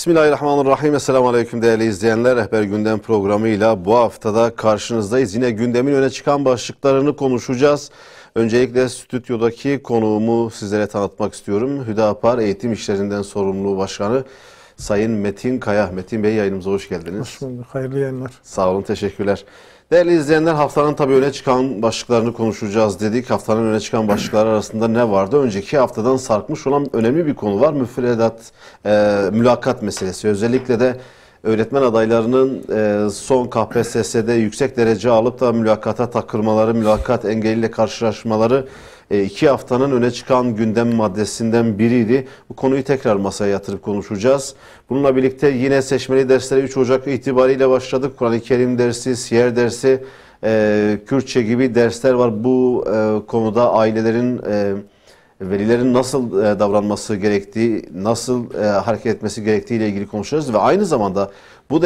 Bismillahirrahmanirrahim. Esselamu Aleyküm değerli izleyenler. Rehber Gündem programıyla bu haftada karşınızdayız. Yine gündemin öne çıkan başlıklarını konuşacağız. Öncelikle stüdyodaki konuğumu sizlere tanıtmak istiyorum. Hüdapar Eğitim İşlerinden sorumlu başkanı Sayın Metin Kaya. Metin Bey, yayınımıza hoş geldiniz. Hoş bulduk. Hayırlı yayınlar. Sağ olun, teşekkürler. Değerli izleyenler, haftanın tabii öne çıkan başlıklarını konuşacağız dedik. Haftanın öne çıkan başlıklar arasında ne vardı? Önceki haftadan sarkmış olan önemli bir konu var. Müfredat, mülakat meselesi. Özellikle de öğretmen adaylarının son KPSS'de yüksek derece alıp da mülakata takılmaları, mülakat engeliyle karşılaşmaları 2 haftanın öne çıkan gündem maddesinden biriydi. Bu konuyu tekrar masaya yatırıp konuşacağız. Bununla birlikte yine seçmeli derslere 3 Ocak itibariyle başladık. Kur'an-ı Kerim dersi, siyer dersi, Kürtçe gibi dersler var. Bu konuda ailelerin, velilerin nasıl davranması gerektiği, nasıl hareket etmesi gerektiği ile ilgili konuşacağız ve aynı zamanda bu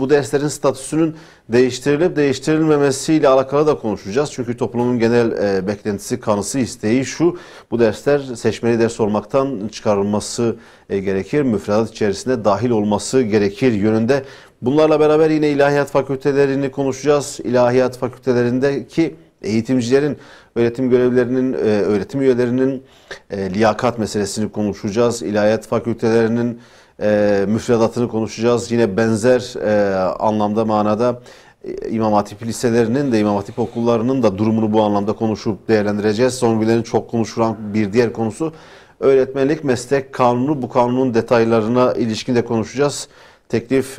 derslerin statüsünün değiştirilip değiştirilmemesiyle alakalı da konuşacağız. Çünkü toplumun genel beklentisi, kanısı, isteği şu: bu dersler seçmeli ders olmaktan çıkarılması gerekir, müfredat içerisinde dahil olması gerekir yönünde. Bunlarla beraber yine ilahiyat fakültelerini konuşacağız. İlahiyat fakültelerindeki eğitimcilerin, öğretim görevlilerinin, öğretim üyelerinin liyakat meselesini konuşacağız. İlahiyat fakültelerinin müfredatını konuşacağız. Yine benzer anlamda, manada İmam Hatip liselerinin de, İmam Hatip okullarının da durumunu bu anlamda konuşup değerlendireceğiz. Son günlerin çok konuşulan bir diğer konusu öğretmenlik meslek kanunu. Bu kanunun detaylarına ilişkin de konuşacağız. Teklif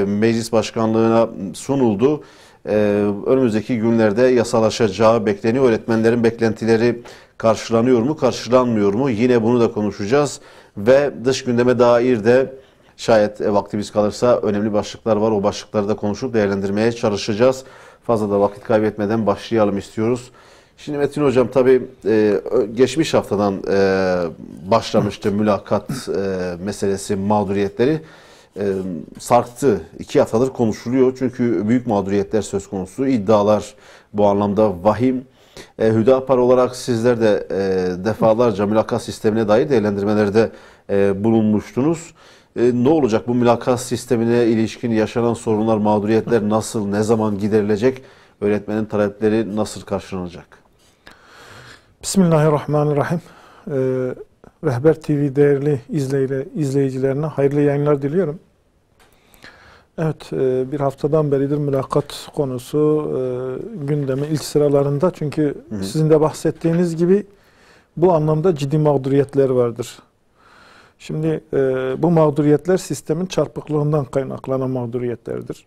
meclis başkanlığına sunuldu. Önümüzdeki günlerde yasalaşacağı bekleniyor. Öğretmenlerin beklentileri karşılanıyor mu, karşılanmıyor mu? Yine bunu da konuşacağız. Ve dış gündeme dair de şayet vaktimiz kalırsa önemli başlıklar var. O başlıkları da konuşup değerlendirmeye çalışacağız. Fazla da vakit kaybetmeden başlayalım istiyoruz. Şimdi Metin Hocam, tabii geçmiş haftadan başlamıştı mülakat meselesi, mağduriyetleri. Sarktı. 2 haftadır konuşuluyor. Çünkü büyük mağduriyetler söz konusu. İddialar bu anlamda vahim. Hüdapar olarak sizler de defalarca mülakat sistemine dair değerlendirmelerde bulunmuştunuz. Ne olacak? Bu mülakat sistemine ilişkin yaşanan sorunlar, mağduriyetler nasıl, ne zaman giderilecek? Öğretmenin talepleri nasıl karşılanacak? Bismillahirrahmanirrahim. Rehber TV değerli izleyicilerine hayırlı yayınlar diliyorum. Evet, bir haftadan beridir mülakat konusu gündemin ilk sıralarında. Çünkü sizin de bahsettiğiniz gibi bu anlamda ciddi mağduriyetler vardır. Şimdi bu mağduriyetler sistemin çarpıklığından kaynaklanan mağduriyetlerdir.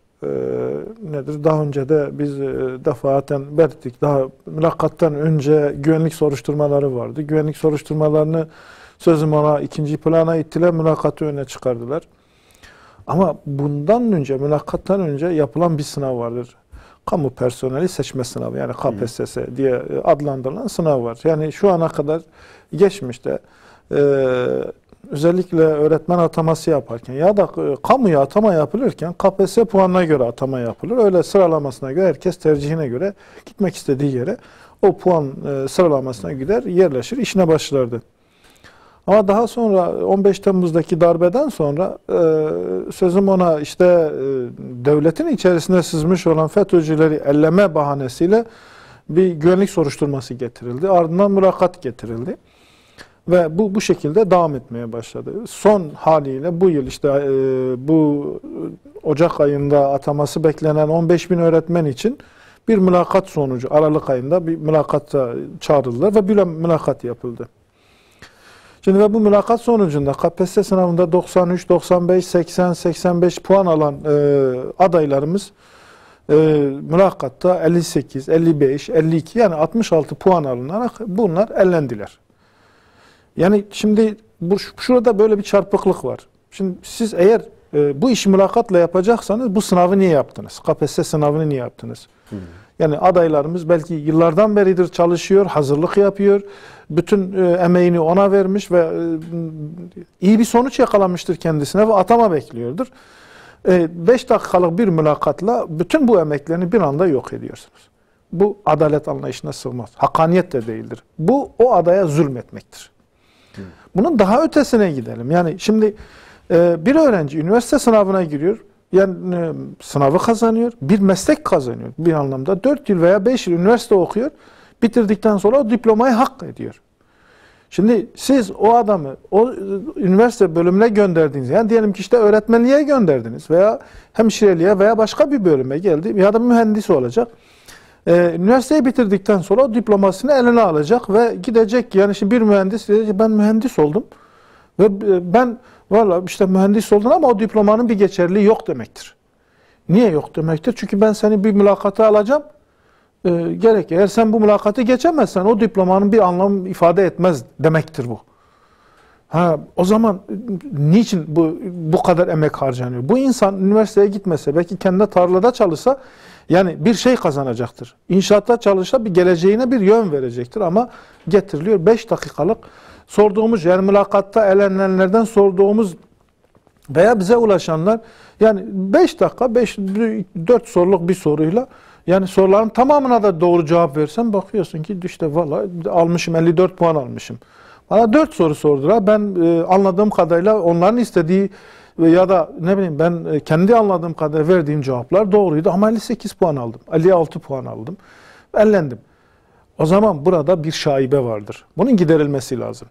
Nedir? Daha önce de biz defaten belirttik. Daha mülakattan önce güvenlik soruşturmaları vardı. Güvenlik soruşturmalarını sözüm ona ikinci plana ittiler, mülakatı öne çıkardılar. Ama bundan önce, mülakattan önce yapılan bir sınav vardır. Kamu personeli seçme sınavı, yani KPSS diye adlandırılan sınav var. Yani şu ana kadar geçmişte özellikle öğretmen ataması yaparken ya da kamuya atama yapılırken KPSS puanına göre atama yapılır. Öyle sıralamasına göre, herkes tercihine göre gitmek istediği yere o puan sıralamasına gider, yerleşir, işine başlardı. Ama daha sonra 15 Temmuz'daki darbeden sonra sözüm ona işte devletin içerisine sızmış olan FETÖ'cüleri elleme bahanesiyle bir güvenlik soruşturması getirildi. Ardından mülakat getirildi. Ve bu şekilde devam etmeye başladı. Son haliyle bu yıl işte bu Ocak ayında ataması beklenen 15.000 öğretmen için bir mülakat sonucu, Aralık ayında bir mülakata çağrıldılar ve bir mülakat yapıldı. Şimdi ve bu mülakat sonucunda KPSS sınavında 93, 95, 80, 85 puan alan adaylarımız mülakatta 58, 55, 52 yani 66 puan alınarak bunlar elendiler. Yani şimdi şurada böyle bir çarpıklık var. Şimdi siz eğer bu işi mülakatla yapacaksanız bu sınavı niye yaptınız? KPSS sınavını niye yaptınız? Yani adaylarımız belki yıllardan beridir çalışıyor, hazırlık yapıyor. Bütün emeğini ona vermiş ve iyi bir sonuç yakalamıştır kendisine ve atama bekliyordur. 5 dakikalık bir mülakatla bütün bu emeklerini bir anda yok ediyorsunuz. Bu adalet anlayışına sığmaz. Hakkaniyet de değildir. Bu o adaya zulmetmektir. Bunun daha ötesine gidelim. Yani şimdi Bir öğrenci üniversite sınavına giriyor. Yani sınavı kazanıyor. Bir meslek kazanıyor bir anlamda. 4 yıl veya 5 yıl üniversite okuyor. Bitirdikten sonra o diplomayı hak ediyor. Şimdi siz o adamı o üniversite bölümüne gönderdiğiniz, yani diyelim ki işte öğretmenliğe gönderdiniz veya hemşireliğe veya başka bir bölüme geldi ya da mühendis olacak. Üniversiteyi bitirdikten sonra o diplomasını eline alacak ve gidecek. Yani şimdi bir mühendis diyecek ben mühendis oldum ve ben valla işte mühendis oldun ama o diplomanın bir geçerliği yok demektir. Niye yok demektir? Çünkü ben seni bir mülakata alacağım. Gerek eğer sen bu mülakatı geçemezsen o diplomanın bir anlam ifade etmez demektir bu. O zaman niçin bu kadar emek harcanıyor? Bu insan üniversiteye gitmese, belki kendi tarlada çalışsa yani bir şey kazanacaktır. İnşaatta çalışsa bir geleceğine bir yön verecektir ama getiriliyor 5 dakikalık sorduğumuz, yani mülakatta elenenlerden sorduğumuz veya bize ulaşanlar yani 5 dakika 4 soruluk bir soruyla yani soruların tamamına da doğru cevap versen bakıyorsun ki işte valla almışım 54 puan almışım. Bana 4 soru sordular. Ben anladığım kadarıyla onların istediği ya da ne bileyim ben kendi anladığım kadarıyla verdiğim cevaplar doğruydu ama 58 puan aldım. 56 puan aldım. Ellendim. O zaman burada bir şaibe vardır. Bunun giderilmesi lazım.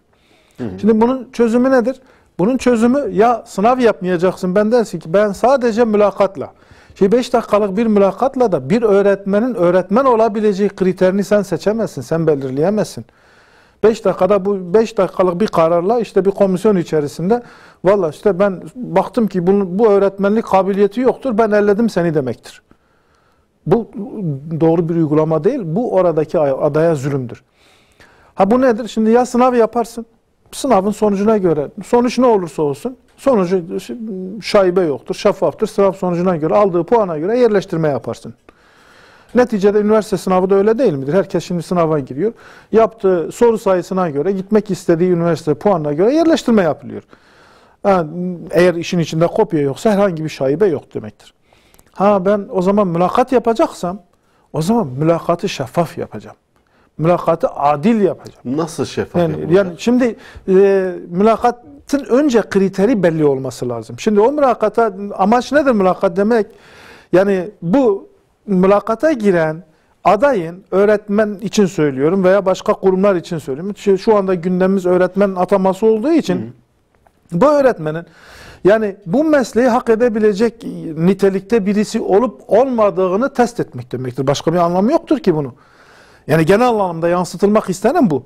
Şimdi bunun çözümü nedir? Bunun çözümü ya sınav yapmayacaksın. Ben dersin ki ben sadece mülakatla. 5 dakikalık bir mülakatla da bir öğretmenin öğretmen olabileceği kriterini sen seçemezsin. Sen belirleyemezsin. 5 dakikada bu 5 dakikalık bir kararla işte bir komisyon içerisinde valla işte ben baktım ki bu öğretmenlik kabiliyeti yoktur. Ben elledim seni demektir. Bu doğru bir uygulama değil. Bu oradaki adaya zulümdür. Bu nedir? Şimdi ya sınav yaparsın. Sınavın sonucuna göre sonuç ne olursa olsun sonucu şaibe yoktur, şeffaftır. Sınav sonucuna göre aldığı puana göre yerleştirme yaparsın. Neticede üniversite sınavı da öyle değil midir? Herkes şimdi sınava giriyor. Yaptığı soru sayısına göre, gitmek istediği üniversite puanına göre yerleştirme yapılıyor. Eğer işin içinde kopya yoksa herhangi bir şaibe yok demektir. Ben o zaman mülakat yapacaksam, o zaman mülakatı şeffaf yapacağım. Mülakatı adil yapacağım. Nasıl şeffaf yapacağım? Yani şimdi mülakatın önce kriteri belli olması lazım. Şimdi o mülakata amaç nedir mülakat demek? Yani bu mülakata giren adayın öğretmen için söylüyorum veya başka kurumlar için söylüyorum. Şu anda gündemimiz öğretmen ataması olduğu için bu öğretmenin yani bu mesleği hak edebilecek nitelikte birisi olup olmadığını test etmek demektir. Başka bir anlamı yoktur ki bunu. Yani genel anlamda yansıtılmak istenen bu.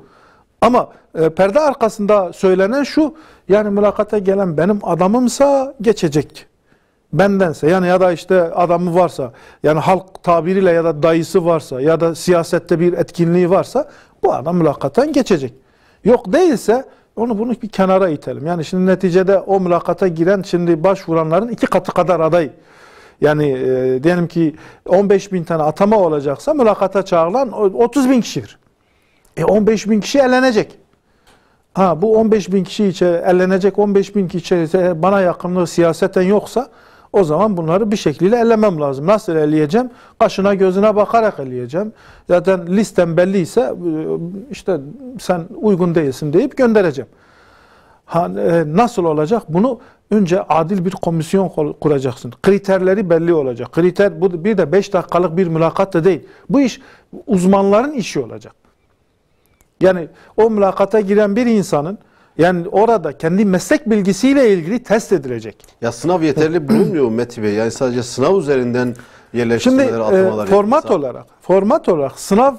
Ama perde arkasında söylenen şu, yani mülakata gelen benim adamımsa geçecek. Bendense yani ya da işte adamı varsa, yani halk tabiriyle ya da dayısı varsa ya da siyasette bir etkinliği varsa bu adam mülakattan geçecek. Yok değilse bunu bir kenara itelim. Yani şimdi neticede o mülakata giren şimdi başvuranların 2 katı kadar aday. Yani diyelim ki 15.000 tane atama olacaksa mülakata çağrılan 30.000 kişidir. 15.000 kişi elenecek. Bu 15.000 kişi elenecek 15.000 kişi bana yakınlığı siyaseten yoksa o zaman bunları bir şekilde ellemem lazım. Nasıl eleyeceğim? Kaşına gözüne bakarak eleyeceğim. Zaten listem belliyse işte sen uygun değilsin deyip göndereceğim. Nasıl olacak? Bunu önce adil bir komisyon kuracaksın. Kriterleri belli olacak. Kriter bu bir de 5 dakikalık bir mülakat da değil. Bu iş uzmanların işi olacak. Yani o mülakata giren bir insanın yani orada kendi meslek bilgisiyle ilgili test edilecek. Ya sınav yeterli bulunmuyor mu Metin Bey? Yani sadece sınav üzerinden yerleştirmeler, atamalar format olarak sınav,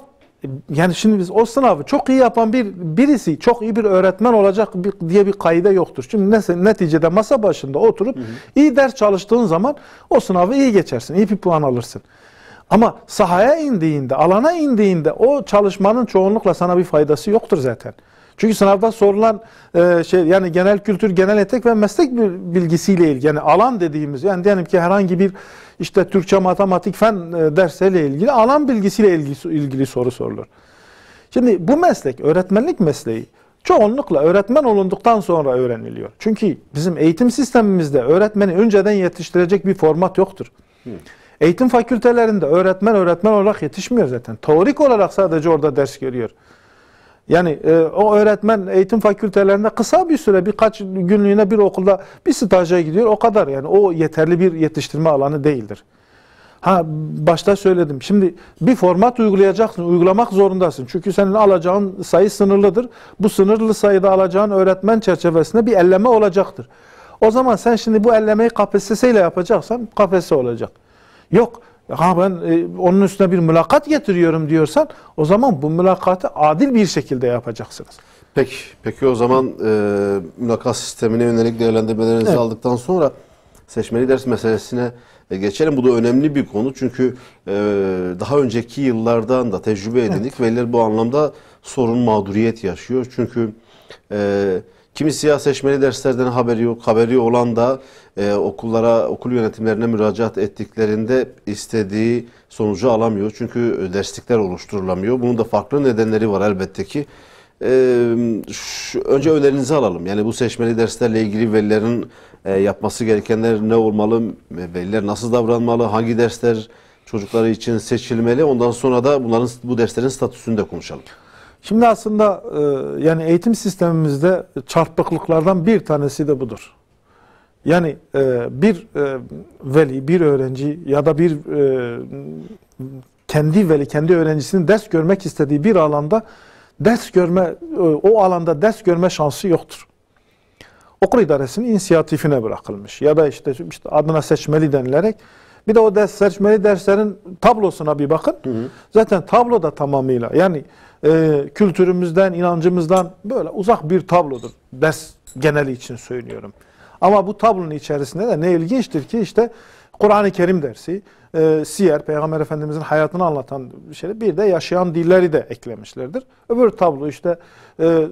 yani şimdi biz o sınavı çok iyi yapan birisi çok iyi bir öğretmen olacak diye bir kaide yoktur. Şimdi neticede masa başında oturup iyi ders çalıştığın zaman o sınavı iyi geçersin, iyi bir puan alırsın. Ama sahaya indiğinde, alana indiğinde o çalışmanın çoğunlukla sana bir faydası yoktur zaten. Çünkü sınavda sorulan yani genel kültür, genel etik ve meslek bilgisiyle ilgili, yani alan dediğimiz, yani diyelim ki herhangi bir işte Türkçe, matematik, fen dersleriyle ilgili alan bilgisiyle ilgili soru sorulur. Şimdi bu meslek, öğretmenlik mesleği çoğunlukla öğretmen olunduktan sonra öğreniliyor. Çünkü bizim eğitim sistemimizde öğretmeni önceden yetiştirecek bir format yoktur. Eğitim fakültelerinde öğretmen olarak yetişmiyor zaten. Teorik olarak sadece orada ders görüyor. Yani o öğretmen eğitim fakültelerinde kısa bir süre, birkaç günlüğüne bir okulda bir staja gidiyor. O kadar yani. O yeterli bir yetiştirme alanı değildir. Ha, başta söyledim. Şimdi bir format uygulayacaksın, uygulamak zorundasın. Çünkü senin alacağın sayı sınırlıdır. Bu sınırlı sayıda alacağın öğretmen çerçevesinde bir elleme olacaktır. O zaman sen şimdi bu ellemeyi KPSS ile yapacaksan KPSS olacak. Yok, ha ben onun üstüne bir mülakat getiriyorum diyorsan o zaman bu mülakatı adil bir şekilde yapacaksınız. Peki o zaman mülakat sistemine yönelik değerlendirmelerinizi Evet. aldıktan sonra seçmeli ders meselesine geçelim. Bu da önemli bir konu çünkü daha önceki yıllardan da tecrübe edindik. Veliler bu anlamda sorun, mağduriyet yaşıyor. Çünkü kimisi ya seçmeli derslerden haberi yok, haberi olan da okullara, okul yönetimlerine müracaat ettiklerinde istediği sonucu alamıyor. Çünkü derslikler oluşturulamıyor. Bunun da farklı nedenleri var elbette ki. Önce önerinizi alalım. Yani bu seçmeli derslerle ilgili velilerin yapması gerekenler ne olmalı? Veliler nasıl davranmalı? Hangi dersler çocukları için seçilmeli? Ondan sonra da bu derslerin statüsünü de konuşalım. Şimdi aslında yani eğitim sistemimizde çarpıklıklardan bir tanesi de budur. Yani bir veli, bir öğrenci ya da bir kendi veli, kendi öğrencisinin ders görmek istediği bir alanda o alanda ders görme şansı yoktur. Okul idaresinin inisiyatifine bırakılmış ya da işte adına seçmeli denilerek bir de o seçmeli derslerin tablosuna bir bakın. Zaten tablo da tamamıyla yani kültürümüzden, inancımızdan böyle uzak bir tablodur. Ders geneli için söylüyorum. Ama bu tablonun içerisinde de ne ilginçtir ki işte Kur'an-ı Kerim dersi, siyer, Peygamber Efendimizin hayatını anlatan şeyler, bir de yaşayan dilleri de eklemişlerdir. Öbür tablo işte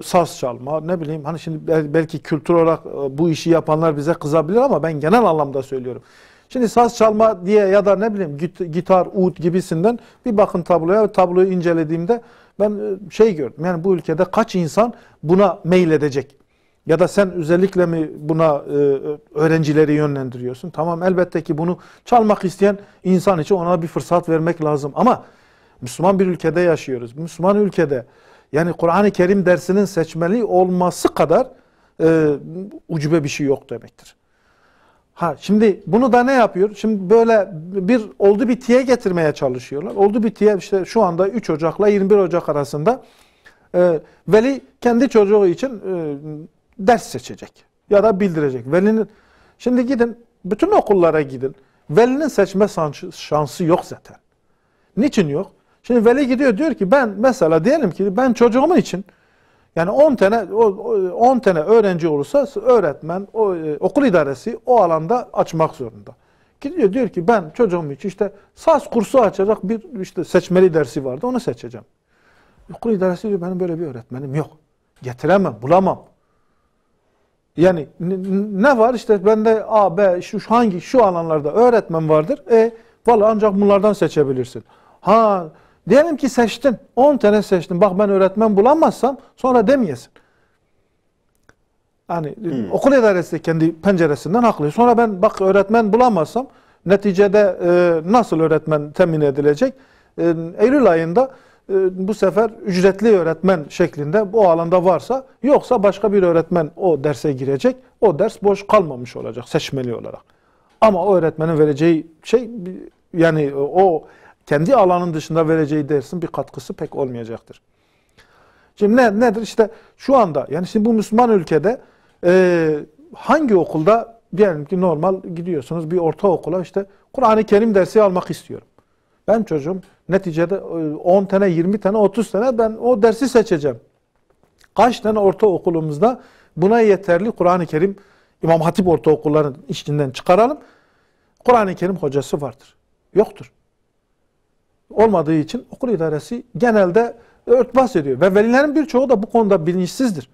saz çalma, ne bileyim hani şimdi belki kültür olarak bu işi yapanlar bize kızabilir ama ben genel anlamda söylüyorum. Şimdi saz çalma diye ya da ne bileyim gitar, ud gibisinden bir bakın tabloya, tabloyu incelediğimde ben gördüm. Yani bu ülkede kaç insan buna meyledecek? Ya da sen özellikle mi buna öğrencileri yönlendiriyorsun? Tamam, elbette ki bunu çalmak isteyen insan için ona bir fırsat vermek lazım. Ama Müslüman bir ülkede yaşıyoruz. Müslüman ülkede yani Kur'an-ı Kerim dersinin seçmeli olması kadar ucube bir şey yok demektir. Ha, şimdi bunu da ne yapıyor? Şimdi böyle bir oldu bitiye getirmeye çalışıyorlar. Oldu bitiye işte şu anda 3 Ocak'la 21 Ocak arasında veli kendi çocuğu için ders seçecek ya da bildirecek. Şimdi gidin bütün okullara gidin. Velinin seçme şansı yok zaten. Niçin yok? Şimdi veli gidiyor diyor ki ben mesela diyelim ki ben çocuğum için yani 10 tane öğrenci olursa öğretmen, okul idaresi o alanda açmak zorunda. Gidiyor diyor ki ben çocuğum için işte saz kursu açacak bir işte seçmeli dersi vardı onu seçeceğim. Okul idaresi diyor benim böyle bir öğretmenim yok. Getiremem, bulamam. Yani ne var işte bende A, B, şu alanlarda öğretmen vardır. Vallahi ancak bunlardan seçebilirsin. Ha, diyelim ki seçtin. 10 tane seçtin. Bak ben öğretmen bulamazsam sonra demeyesin. Hani okul idaresi de kendi penceresinden haklı. Sonra ben bak öğretmen bulamazsam neticede nasıl öğretmen temin edilecek? Eylül ayında bu sefer ücretli öğretmen şeklinde bu alanda varsa yoksa başka bir öğretmen o derse girecek. O ders boş kalmamış olacak seçmeli olarak. Ama o öğretmenin vereceği şey yani o kendi alanın dışında vereceği dersin bir katkısı pek olmayacaktır. Şimdi nedir? İşte şu anda yani şimdi bu Müslüman ülkede hangi okulda diyelim ki normal gidiyorsunuz bir ortaokula işte Kur'an-ı Kerim dersi almak istiyorum. Ben çocuğum neticede 10 tane, 20 tane, 30 tane ben o dersi seçeceğim. Kaç tane ortaokulumuzda buna yeterli Kur'an-ı Kerim İmam Hatip ortaokullarının içinden çıkaralım. Kur'an-ı Kerim hocası vardır. Yoktur. Olmadığı için okul idaresi genelde örtbas ediyor. Ve velilerin birçoğu da bu konuda bilinçsizdir.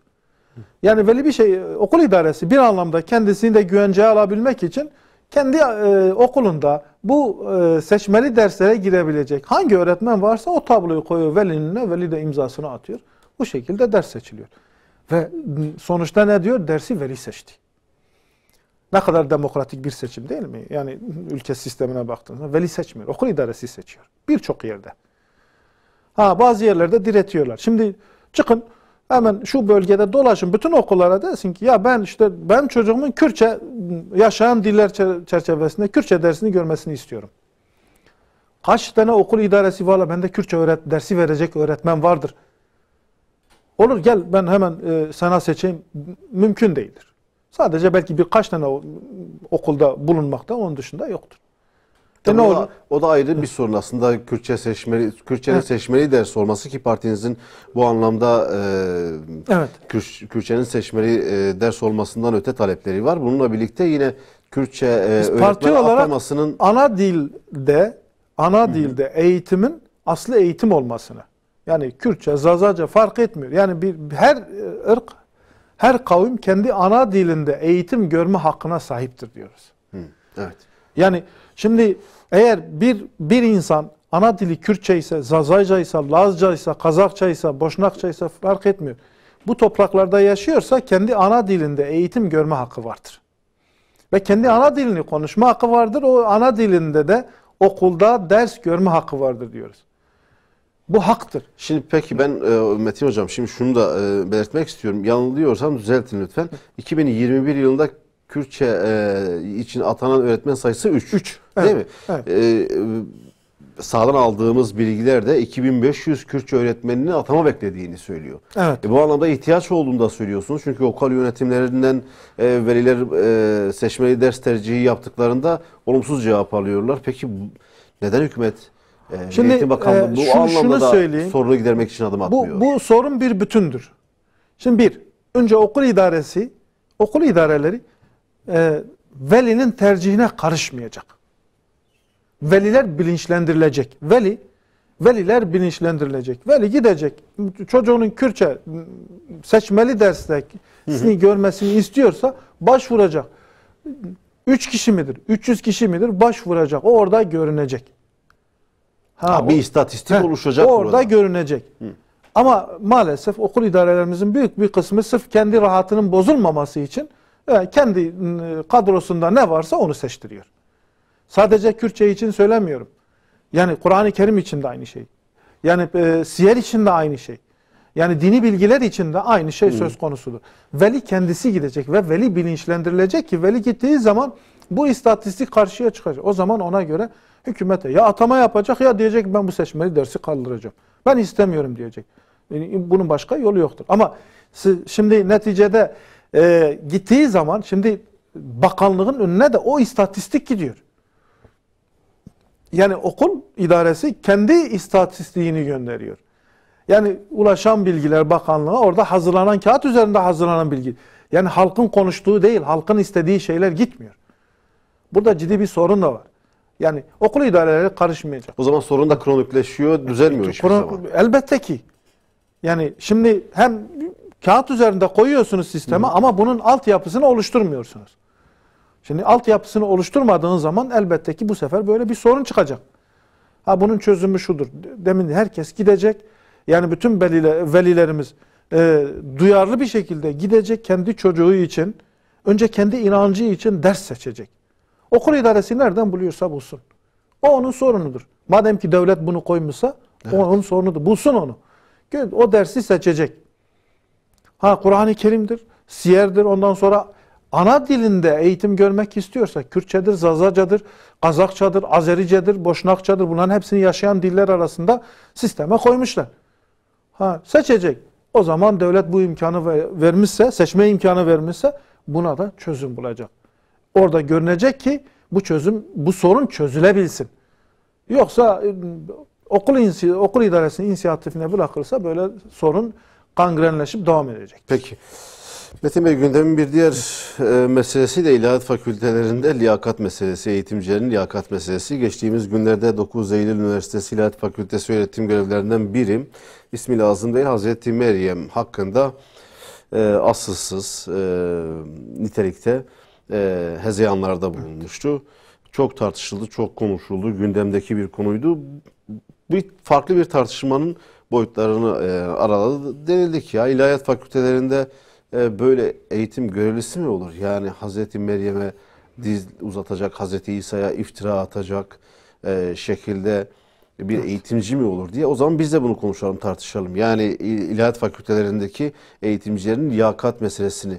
Yani veli okul idaresi bir anlamda kendisini de güvenceye alabilmek için kendi okulunda bu seçmeli derslere girebilecek hangi öğretmen varsa o tabloyu koyuyor velinin önüne, veli de imzasını atıyor. Bu şekilde ders seçiliyor. Ve sonuçta ne diyor? Dersi veli seçti. Ne kadar demokratik bir seçim değil mi? Yani ülke sistemine baktığınızda veli seçmiyor. Okul idaresi seçiyor. Birçok yerde. Bazı yerlerde diretiyorlar. Şimdi Çıkın hemen şu bölgede dolaşın bütün okullara, desin ki ya ben çocuğumun Kürtçe yaşayan diller çerçevesinde Kürtçe dersini görmesini istiyorum. Kaç tane okul idaresi var, bende Kürtçe dersi verecek öğretmen vardır. Olur gel ben hemen sana seçeyim. Mümkün değildir. Sadece belki birkaç tane okulda bulunmakta, onun dışında yoktur. Ne olur? O da ayrı bir sorun aslında, Kürtçenin seçmeli ders olması, ki partinizin bu anlamda evet. Kürtçenin seçmeli ders olmasından öte talepleri var. Bununla birlikte yine Kürtçe öğretmen atamasının ana dilde eğitimin aslı eğitim olmasını, yani Kürtçe, Zazaca fark etmiyor. Yani her ırk, her kavim kendi ana dilinde eğitim görme hakkına sahiptir diyoruz. Evet. Yani şimdi eğer bir insan ana dili Kürtçe ise, Zazaca ise, Lazca ise, Kazakça ise, Boşnakça ise fark etmiyor. Bu topraklarda yaşıyorsa kendi ana dilinde eğitim görme hakkı vardır. Ve kendi ana dilini konuşma hakkı vardır. O ana dilinde de okulda ders görme hakkı vardır diyoruz. Bu haktır. Şimdi peki ben Metin Hocam şimdi şunu da belirtmek istiyorum. Yanılıyorsam düzeltin lütfen. 2021 yılında Kürtçe için atanan öğretmen sayısı 3. 3. Değil mi? Evet. Sahadan aldığımız bilgiler de 2500 Kürtçe öğretmeninin atama beklediğini söylüyor. Evet. Bu anlamda ihtiyaç olduğunu da söylüyorsunuz. Çünkü okul yönetimlerinden veliler seçmeli ders tercihi yaptıklarında olumsuz cevap alıyorlar. Peki neden hükümet, şimdi, Eğitim Bakanlığı bu anlamda da sorunu gidermek için adım atmıyor? Bu sorun bir bütündür. Şimdi önce okul idareleri velinin tercihine karışmayacak. Veliler bilinçlendirilecek. Veliler bilinçlendirilecek. Veli gidecek. Çocuğunun Kürtçe seçmeli dersini görmesini istiyorsa başvuracak. 3 kişi midir? 300 kişi midir? Başvuracak. O orada görünecek. Bir istatistik oluşacak orada burada. Görünecek. Ama maalesef okul idarelerimizin büyük bir kısmı sırf kendi rahatının bozulmaması için kendi kadrosunda ne varsa onu seçtiriyor. Sadece Kürtçe için söylemiyorum. Yani Kur'an-ı Kerim için de aynı şey. Yani siyer için de aynı şey. Yani dini bilgiler için de aynı şey söz konusudur. Veli kendisi gidecek ve veli bilinçlendirilecek ki veli gittiği zaman bu istatistik karşıya çıkacak. O zaman ona göre hükümete ya atama yapacak ya diyecek ben bu seçmeli dersi kaldıracağım. Ben istemiyorum diyecek. Yani bunun başka yolu yoktur. Ama şimdi neticede gittiği zaman şimdi bakanlığın önüne de o istatistik gidiyor. Yani okul idaresi kendi istatistiğini gönderiyor. Yani ulaşan bilgiler bakanlığa, orada hazırlanan kağıt üzerinde hazırlanan bilgi. Yani halkın konuştuğu değil, halkın istediği şeyler gitmiyor. Burada ciddi bir sorun da var. Yani okul idareleri karışmayacak. O zaman sorun da kronikleşiyor, düzelmiyor hiçbir zaman. Elbette ki. Yani şimdi hem kağıt üzerinde koyuyorsunuz sisteme ama bunun altyapısını oluşturmuyorsunuz. Şimdi altyapısını oluşturmadığın zaman elbette ki bu sefer böyle bir sorun çıkacak. Bunun çözümü şudur. Demin herkes gidecek. Yani bütün velilerimiz duyarlı bir şekilde gidecek, kendi çocuğu için, önce kendi inancı için ders seçecek. Okul idaresi nereden buluyorsa bulsun. O onun sorunudur. Madem ki devlet bunu koymuşsa o onun sorunudur. Bulsun onu. O dersi seçecek. Kur'an-ı Kerim'dir, siyerdir, ondan sonra ana dilinde eğitim görmek istiyorsa Kürtçedir, Zazacadır, Kazakçadır, Azericedir, Boşnakçadır. Bunların hepsini yaşayan diller arasında sisteme koymuşlar. Seçecek. O zaman devlet bu imkanı vermişse, seçme imkanı vermişse buna da çözüm bulacak. Orada görünecek ki bu sorun çözülebilsin. Yoksa okul idaresinin inisiyatifine bırakırsa böyle sorun gangrenleşip devam edecek. Peki. Metin Bey, gündemin bir diğer meselesi de ilahiyat fakültelerinde liyakat meselesi, eğitimcilerin liyakat meselesi. Geçtiğimiz günlerde 9 Eylül Üniversitesi İlahiyat Fakültesi öğretim görevlilerinden biri, ismi lazım değil, Hazreti Meryem hakkında asılsız nitelikte hezeyanlarda bulunmuştu. Çok tartışıldı, çok konuşuldu, gündemdeki bir konuydu. Farklı bir tartışmanın boyutlarını araladı. Denildi ki ya ilahiyat fakültelerinde böyle eğitim görevlisi mi olur? Yani Hazreti Meryem'e diz uzatacak, Hazreti İsa'ya iftira atacak şekilde bir eğitimci mi olur diye. O zaman biz de bunu konuşalım, tartışalım. Yani ilahiyat fakültelerindeki eğitimcilerin liyakat meselesini.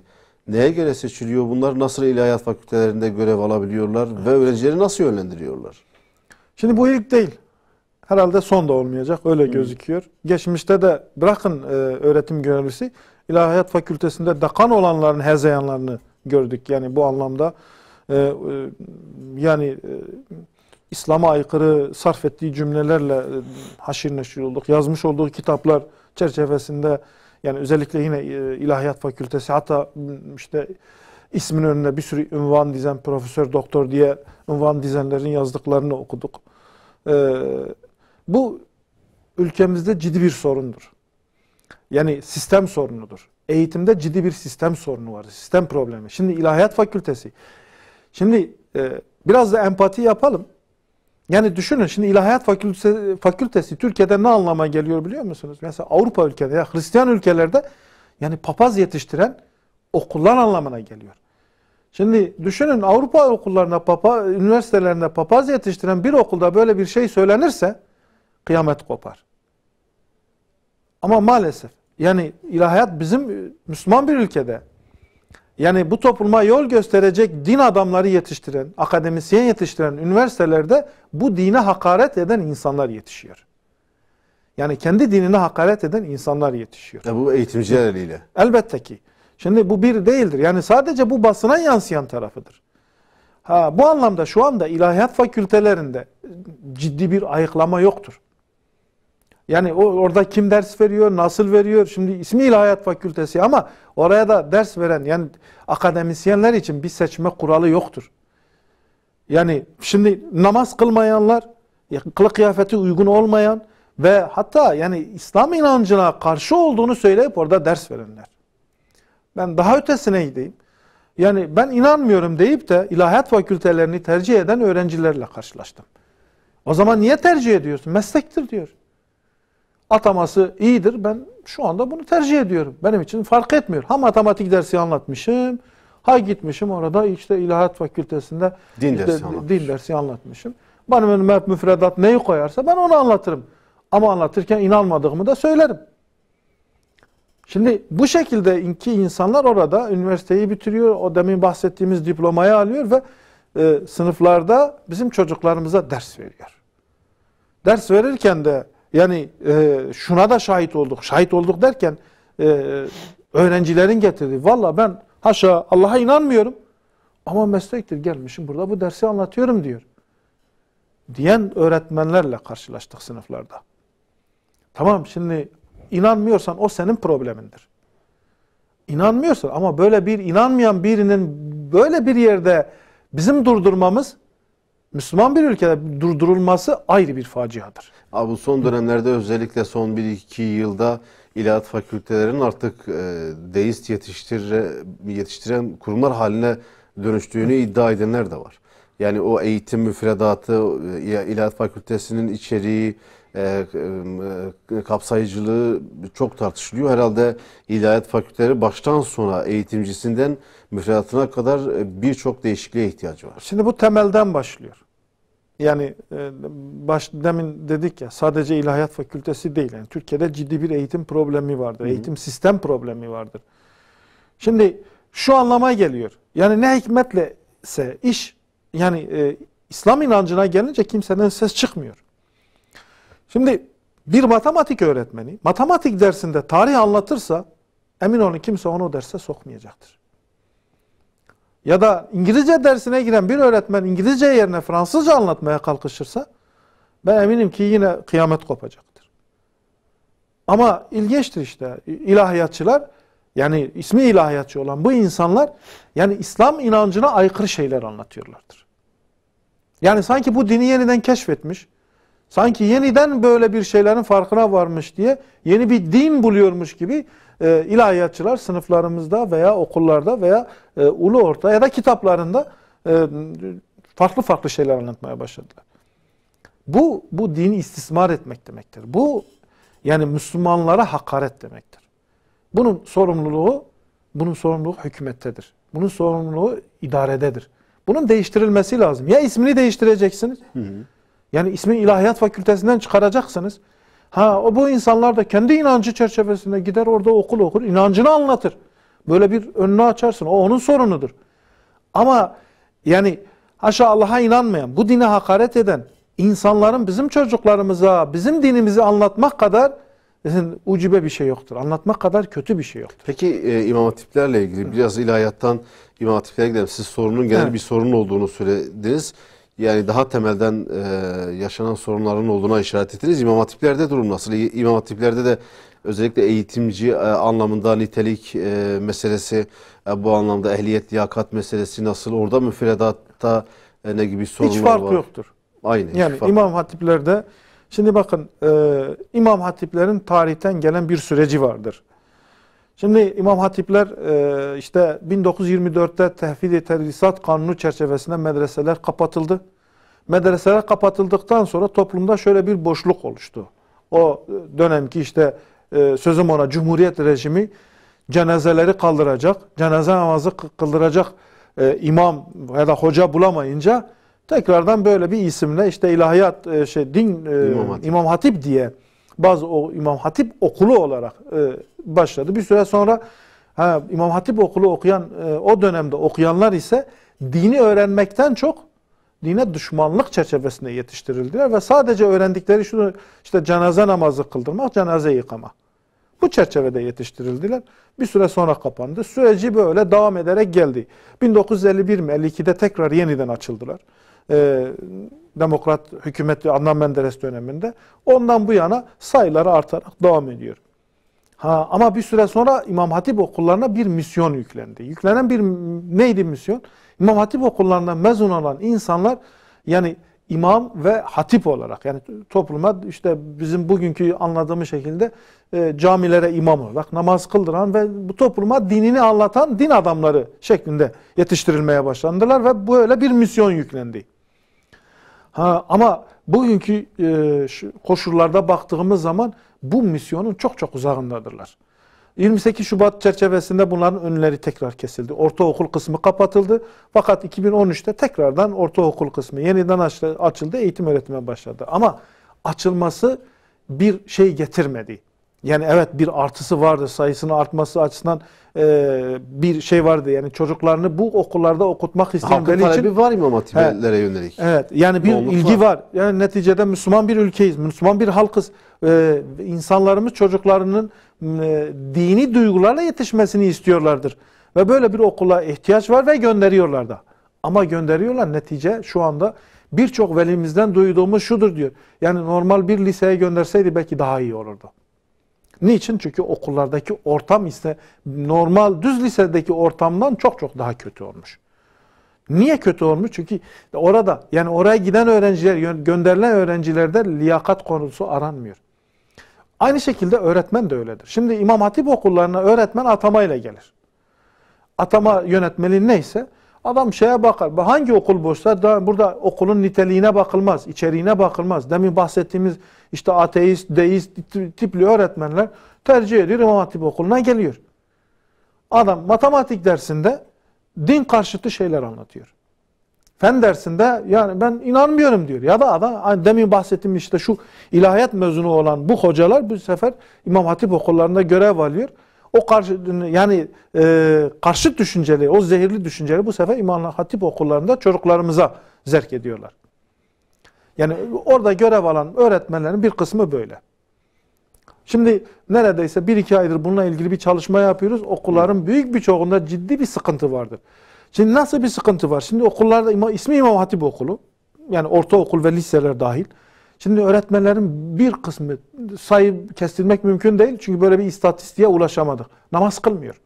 Neye göre seçiliyor bunlar? Nasıl ilahiyat fakültelerinde görev alabiliyorlar ve öğrencileri nasıl yönlendiriyorlar? Şimdi bu ilk değil. Herhalde son da olmayacak. Öyle gözüküyor. Geçmişte de bırakın öğretim görevlisi, ilahiyat fakültesinde dekan olanların hezeyanlarını gördük. Yani bu anlamda yani İslam'a aykırı sarf ettiği cümlelerle haşir neşir olduk. Yazmış olduğu kitaplar çerçevesinde, yani özellikle yine ilahiyat fakültesi, hatta işte ismin önüne bir sürü ünvan dizen, profesör, doktor diye ünvan dizenlerin yazdıklarını okuduk. Bu ülkemizde ciddi bir sorundur. Yani sistem sorunudur. Eğitimde ciddi bir sistem sorunu var. Sistem problemi. Şimdi ilahiyat fakültesi. Şimdi biraz da empati yapalım. Yani düşünün, şimdi ilahiyat fakültesi Türkiye'de ne anlama geliyor biliyor musunuz? Mesela Avrupa ülkelerinde ya Hristiyan ülkelerde yani papaz yetiştiren okullar anlamına geliyor. Şimdi düşünün, Avrupa okullarında, üniversitelerinde papaz yetiştiren bir okulda böyle bir şey söylenirse kıyamet kopar. Ama maalesef yani ilahiyat bizim Müslüman bir ülkede, yani bu topluma yol gösterecek din adamları yetiştiren, akademisyen yetiştiren üniversitelerde bu dine hakaret eden insanlar yetişiyor. Yani kendi dinine hakaret eden insanlar yetişiyor. Bu eğitimciler eliyle. Elbette ki. Şimdi bu bir değildir. Yani sadece bu basına yansıyan tarafıdır. Bu anlamda şu anda ilahiyat fakültelerinde ciddi bir ayıklama yoktur. Yani orada kim ders veriyor, nasıl veriyor? Şimdi ismi ilahiyat fakültesi ama oraya da ders veren, yani akademisyenler için bir seçme kuralı yoktur. Yani şimdi namaz kılmayanlar, kılık kıyafeti uygun olmayan ve hatta yani İslam inancına karşı olduğunu söyleyip orada ders verenler. Ben daha ötesine gideyim. Yani ben inanmıyorum deyip de ilahiyat fakültelerini tercih eden öğrencilerle karşılaştım. O zaman niye tercih ediyorsun? Meslektir diyor. Ataması iyidir. Ben şu anda bunu tercih ediyorum. Benim için fark etmiyor. Ha matematik dersi anlatmışım, ha gitmişim orada işte ilahiyat fakültesinde din dersi anlatmışım. Benim önüme hep müfredat neyi koyarsa ben onu anlatırım. Ama anlatırken inanmadığımı da söylerim. Şimdi bu şekilde iki insanlar orada üniversiteyi bitiriyor, o demin bahsettiğimiz diplomayı alıyor ve sınıflarda bizim çocuklarımıza ders veriyor. Ders verirken de yani şuna da şahit olduk. Şahit olduk derken öğrencilerin getirdiği, valla ben haşa Allah'a inanmıyorum ama meslektir, gelmişim burada bu dersi anlatıyorum diyor. Diyen öğretmenlerle karşılaştık sınıflarda. Tamam, şimdi İnanmıyorsan o senin problemindir. İnanmıyorsan, ama böyle bir inanmayan birinin böyle bir yerde bizim durdurmamız, Müslüman bir ülkede durdurulması ayrı bir faciadır. Abi bu son dönemlerde özellikle son 1-2 yılda ilahiyat fakültelerinin artık deist yetiştiren kurumlar haline dönüştüğünü iddia edenler de var. Yani o eğitim müfredatı, ilahiyat fakültesinin içeriği, kapsayıcılığı çok tartışılıyor. Herhalde ilahiyat fakülteleri baştan sona eğitimcisinden müfredatına kadar birçok değişikliğe ihtiyacı var. Şimdi bu temelden başlıyor. Yani demin dedik ya, sadece ilahiyat fakültesi değil. Yani Türkiye'de ciddi bir eğitim problemi vardır. Eğitim sistem problemi vardır. Şimdi şu anlama geliyor. Yani ne hikmetlese iş, yani İslam inancına gelince kimseden ses çıkmıyor. Şimdi bir matematik öğretmeni matematik dersinde tarih anlatırsa emin olun kimse onu o derse sokmayacaktır. Ya da İngilizce dersine giren bir öğretmen İngilizce yerine Fransızca anlatmaya kalkışırsa ben eminim ki yine kıyamet kopacaktır. Ama ilginçtir işte, ilahiyatçılar, yani ismi ilahiyatçı olan bu insanlar yani İslam inancına aykırı şeyler anlatıyorlardır. Yani sanki bu dini yeniden keşfetmiş, sanki yeniden böyle bir şeylerin farkına varmış diye yeni bir din buluyormuş gibi ilahiyatçılar sınıflarımızda veya okullarda veya ulu orta ya da kitaplarında farklı farklı şeyler anlatmaya başladılar. Bu dini istismar etmek demektir. Bu yani Müslümanlara hakaret demektir. Bunun sorumluluğu hükümettedir. Bunun sorumluluğu idarededir. Bunun değiştirilmesi lazım. Ya ismini değiştireceksiniz, Yani ismi İlahiyat Fakültesinden çıkaracaksınız. Bu insanlar da kendi inancı çerçevesinde gider orada okul okur, inancını anlatır. Böyle bir önünü açarsın. O onun sorunudur. Ama yani haşa Allah'a inanmayan, bu dine hakaret eden insanların bizim çocuklarımıza, bizim dinimizi anlatmak kadar ucube bir şey yoktur. Anlatmak kadar kötü bir şey yoktur. Peki İmam Hatiplerle ilgili biraz ilahiyattan İmam Hatiplere gidelim. Siz sorunun genel bir sorun olduğunu söylediniz. Yani daha temelden yaşanan sorunların olduğuna işaret ettiniz. İmam Hatiplerde durum nasıl? İmam Hatiplerde de özellikle eğitimci anlamında nitelik meselesi, bu anlamda ehliyet, liyakat meselesi nasıl? Orada müfredatta ne gibi sorunlar var? Hiç fark yoktur. Aynı. Yani İmam Hatiplerde, şimdi bakın İmam Hatiplerin tarihten gelen bir süreci vardır. Şimdi İmam Hatipler işte 1924'te Tehfid-i Tedrisat Kanunu çerçevesinde medreseler kapatıldı. Medreseler kapatıldıktan sonra toplumda şöyle bir boşluk oluştu. O dönemki işte sözüm ona Cumhuriyet rejimi cenazeleri kaldıracak, cenaze namazı kıldıracak imam ya da hoca bulamayınca tekrardan böyle bir isimle işte ilahiyat İmam Hatip diye bazı İmam Hatip okulu olarak başladı. Bir süre sonra İmam Hatip okulu okuyan o dönemde okuyanlar ise dini öğrenmekten çok dine düşmanlık çerçevesinde yetiştirildiler ve sadece öğrendikleri şu işte cenaze namazı kıldırmak, cenaze yıkama. Bu çerçevede yetiştirildiler. Bir süre sonra kapandı. Süreci böyle devam ederek geldi. 1951 mi 52'de tekrar yeniden açıldılar. Demokrat hükümeti Adnan Menderes döneminde. Ondan bu yana sayıları artarak devam ediyor. Ama bir süre sonra İmam Hatip okullarına bir misyon yüklendi. Yüklenen bir neydi misyon? İmam Hatip okullarından mezun olan insanlar yani imam ve hatip olarak yani topluma işte bizim bugünkü anladığımız şekilde camilere imam olarak namaz kıldıran ve bu topluma dinini anlatan din adamları şeklinde yetiştirilmeye başlandılar ve böyle bir misyon yüklendi. Ama bugünkü koşullarda baktığımız zaman bu misyonun çok çok uzağındadırlar. 28 Şubat çerçevesinde bunların önleri tekrar kesildi. Ortaokul kısmı kapatıldı. Fakat 2013'te tekrardan ortaokul kısmı yeniden açıldı. Eğitim öğretime başladı. Ama açılması bir şey getirmedi. Yani evet bir artısı vardı. Sayısının artması açısından bir şey vardı. Yani çocuklarını bu okullarda okutmak isteyen veli için var İmam Hatiplere yönelik. Evet. Yani bir ilgi var. Yani neticede Müslüman bir ülkeyiz. Müslüman bir halkız. İnsanlarımız çocuklarının dini duygularla yetişmesini istiyorlardır. Ve böyle bir okula ihtiyaç var ve gönderiyorlar da. Ama gönderiyorlar netice şu anda birçok velimizden duyduğumuz şudur diyor. Yani normal bir liseye gönderseydi belki daha iyi olurdu. Niçin? Çünkü okullardaki ortam ise normal düz lisedeki ortamdan çok çok daha kötü olmuş. Niye kötü olmuş? Çünkü orada yani oraya giden öğrenciler, gönderilen öğrencilerde liyakat konusu aranmıyor. Aynı şekilde öğretmen de öyledir. Şimdi İmam Hatip okullarına öğretmen atamayla gelir. Atama yönetmeliği neyse adam şeye bakar. Hangi okul boşsa burada okulun niteliğine bakılmaz, içeriğine bakılmaz. Demin bahsettiğimiz işte ateist, deist tipli öğretmenler tercih ediyor İmam Hatip okuluna geliyor. Adam matematik dersinde din karşıtı şeyler anlatıyor. Fen dersinde yani ben inanmıyorum diyor. Ya da adam demin bahsettiğim işte şu ilahiyat mezunu olan bu hocalar bu sefer İmam Hatip okullarında görev alıyor. O karşıt düşünceli, o zehirli düşünceli bu sefer İmam Hatip okullarında çocuklarımıza zerk ediyorlar. Yani orada görev alan öğretmenlerin bir kısmı böyle. Şimdi neredeyse 1-2 aydır bununla ilgili bir çalışma yapıyoruz. Okulların büyük bir çoğunda ciddi bir sıkıntı vardır. Şimdi nasıl bir sıkıntı var? Şimdi okullarda ismi İmam Hatip okulu. Yani ortaokul ve liseler dahil. Şimdi öğretmenlerin bir kısmı sayı kestirmek mümkün değil. Çünkü böyle bir istatistiğe ulaşamadık. Namaz kılmıyor.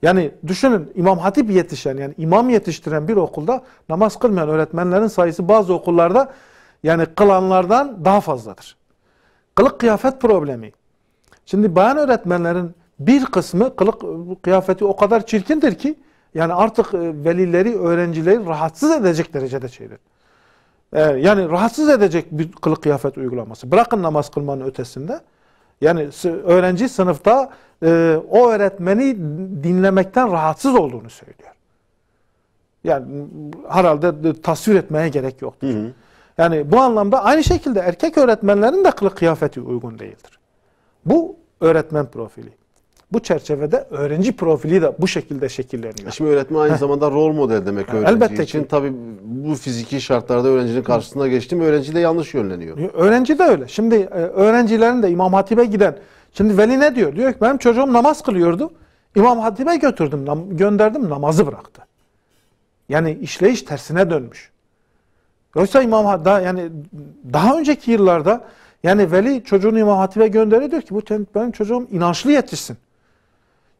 Yani düşünün İmam Hatip yetişen yani imam yetiştiren bir okulda namaz kılmayan öğretmenlerin sayısı bazı okullarda yani kılanlardan daha fazladır. Kılık kıyafet problemi. Şimdi bayan öğretmenlerin bir kısmı kılık kıyafeti o kadar çirkindir ki yani artık velileri, öğrencileri rahatsız edecek derecede şeydir. Yani rahatsız edecek bir kılık kıyafet uygulaması. Bırakın namaz kılmanın ötesinde. Yani öğrenci sınıfta o öğretmeni dinlemekten rahatsız olduğunu söylüyor. Yani herhalde tasvir etmeye gerek yoktur. Yani bu anlamda aynı şekilde erkek öğretmenlerin de kılık kıyafeti uygun değildir. Bu öğretmen profili. Bu çerçevede öğrenci profili de bu şekilde şekilleniyor. Şimdi öğretmen aynı zamanda rol model demek öğrenci elbette için. ki. Tabii bu fiziki şartlarda öğrencinin karşısına geçti mi öğrenci de yanlış yönleniyor. Öğrenci de öyle. Şimdi öğrencilerin de İmam Hatip'e giden, şimdi veli ne diyor? Diyor ki benim çocuğum namaz kılıyordu. İmam Hatip'e götürdüm, gönderdim, namazı bıraktı. Yani işleyiş tersine dönmüş. Yoksa yani daha önceki yıllarda yani veli çocuğunu İmam Hatip'e gönderiyor, diyor ki bu benim çocuğum inançlı yetişsin.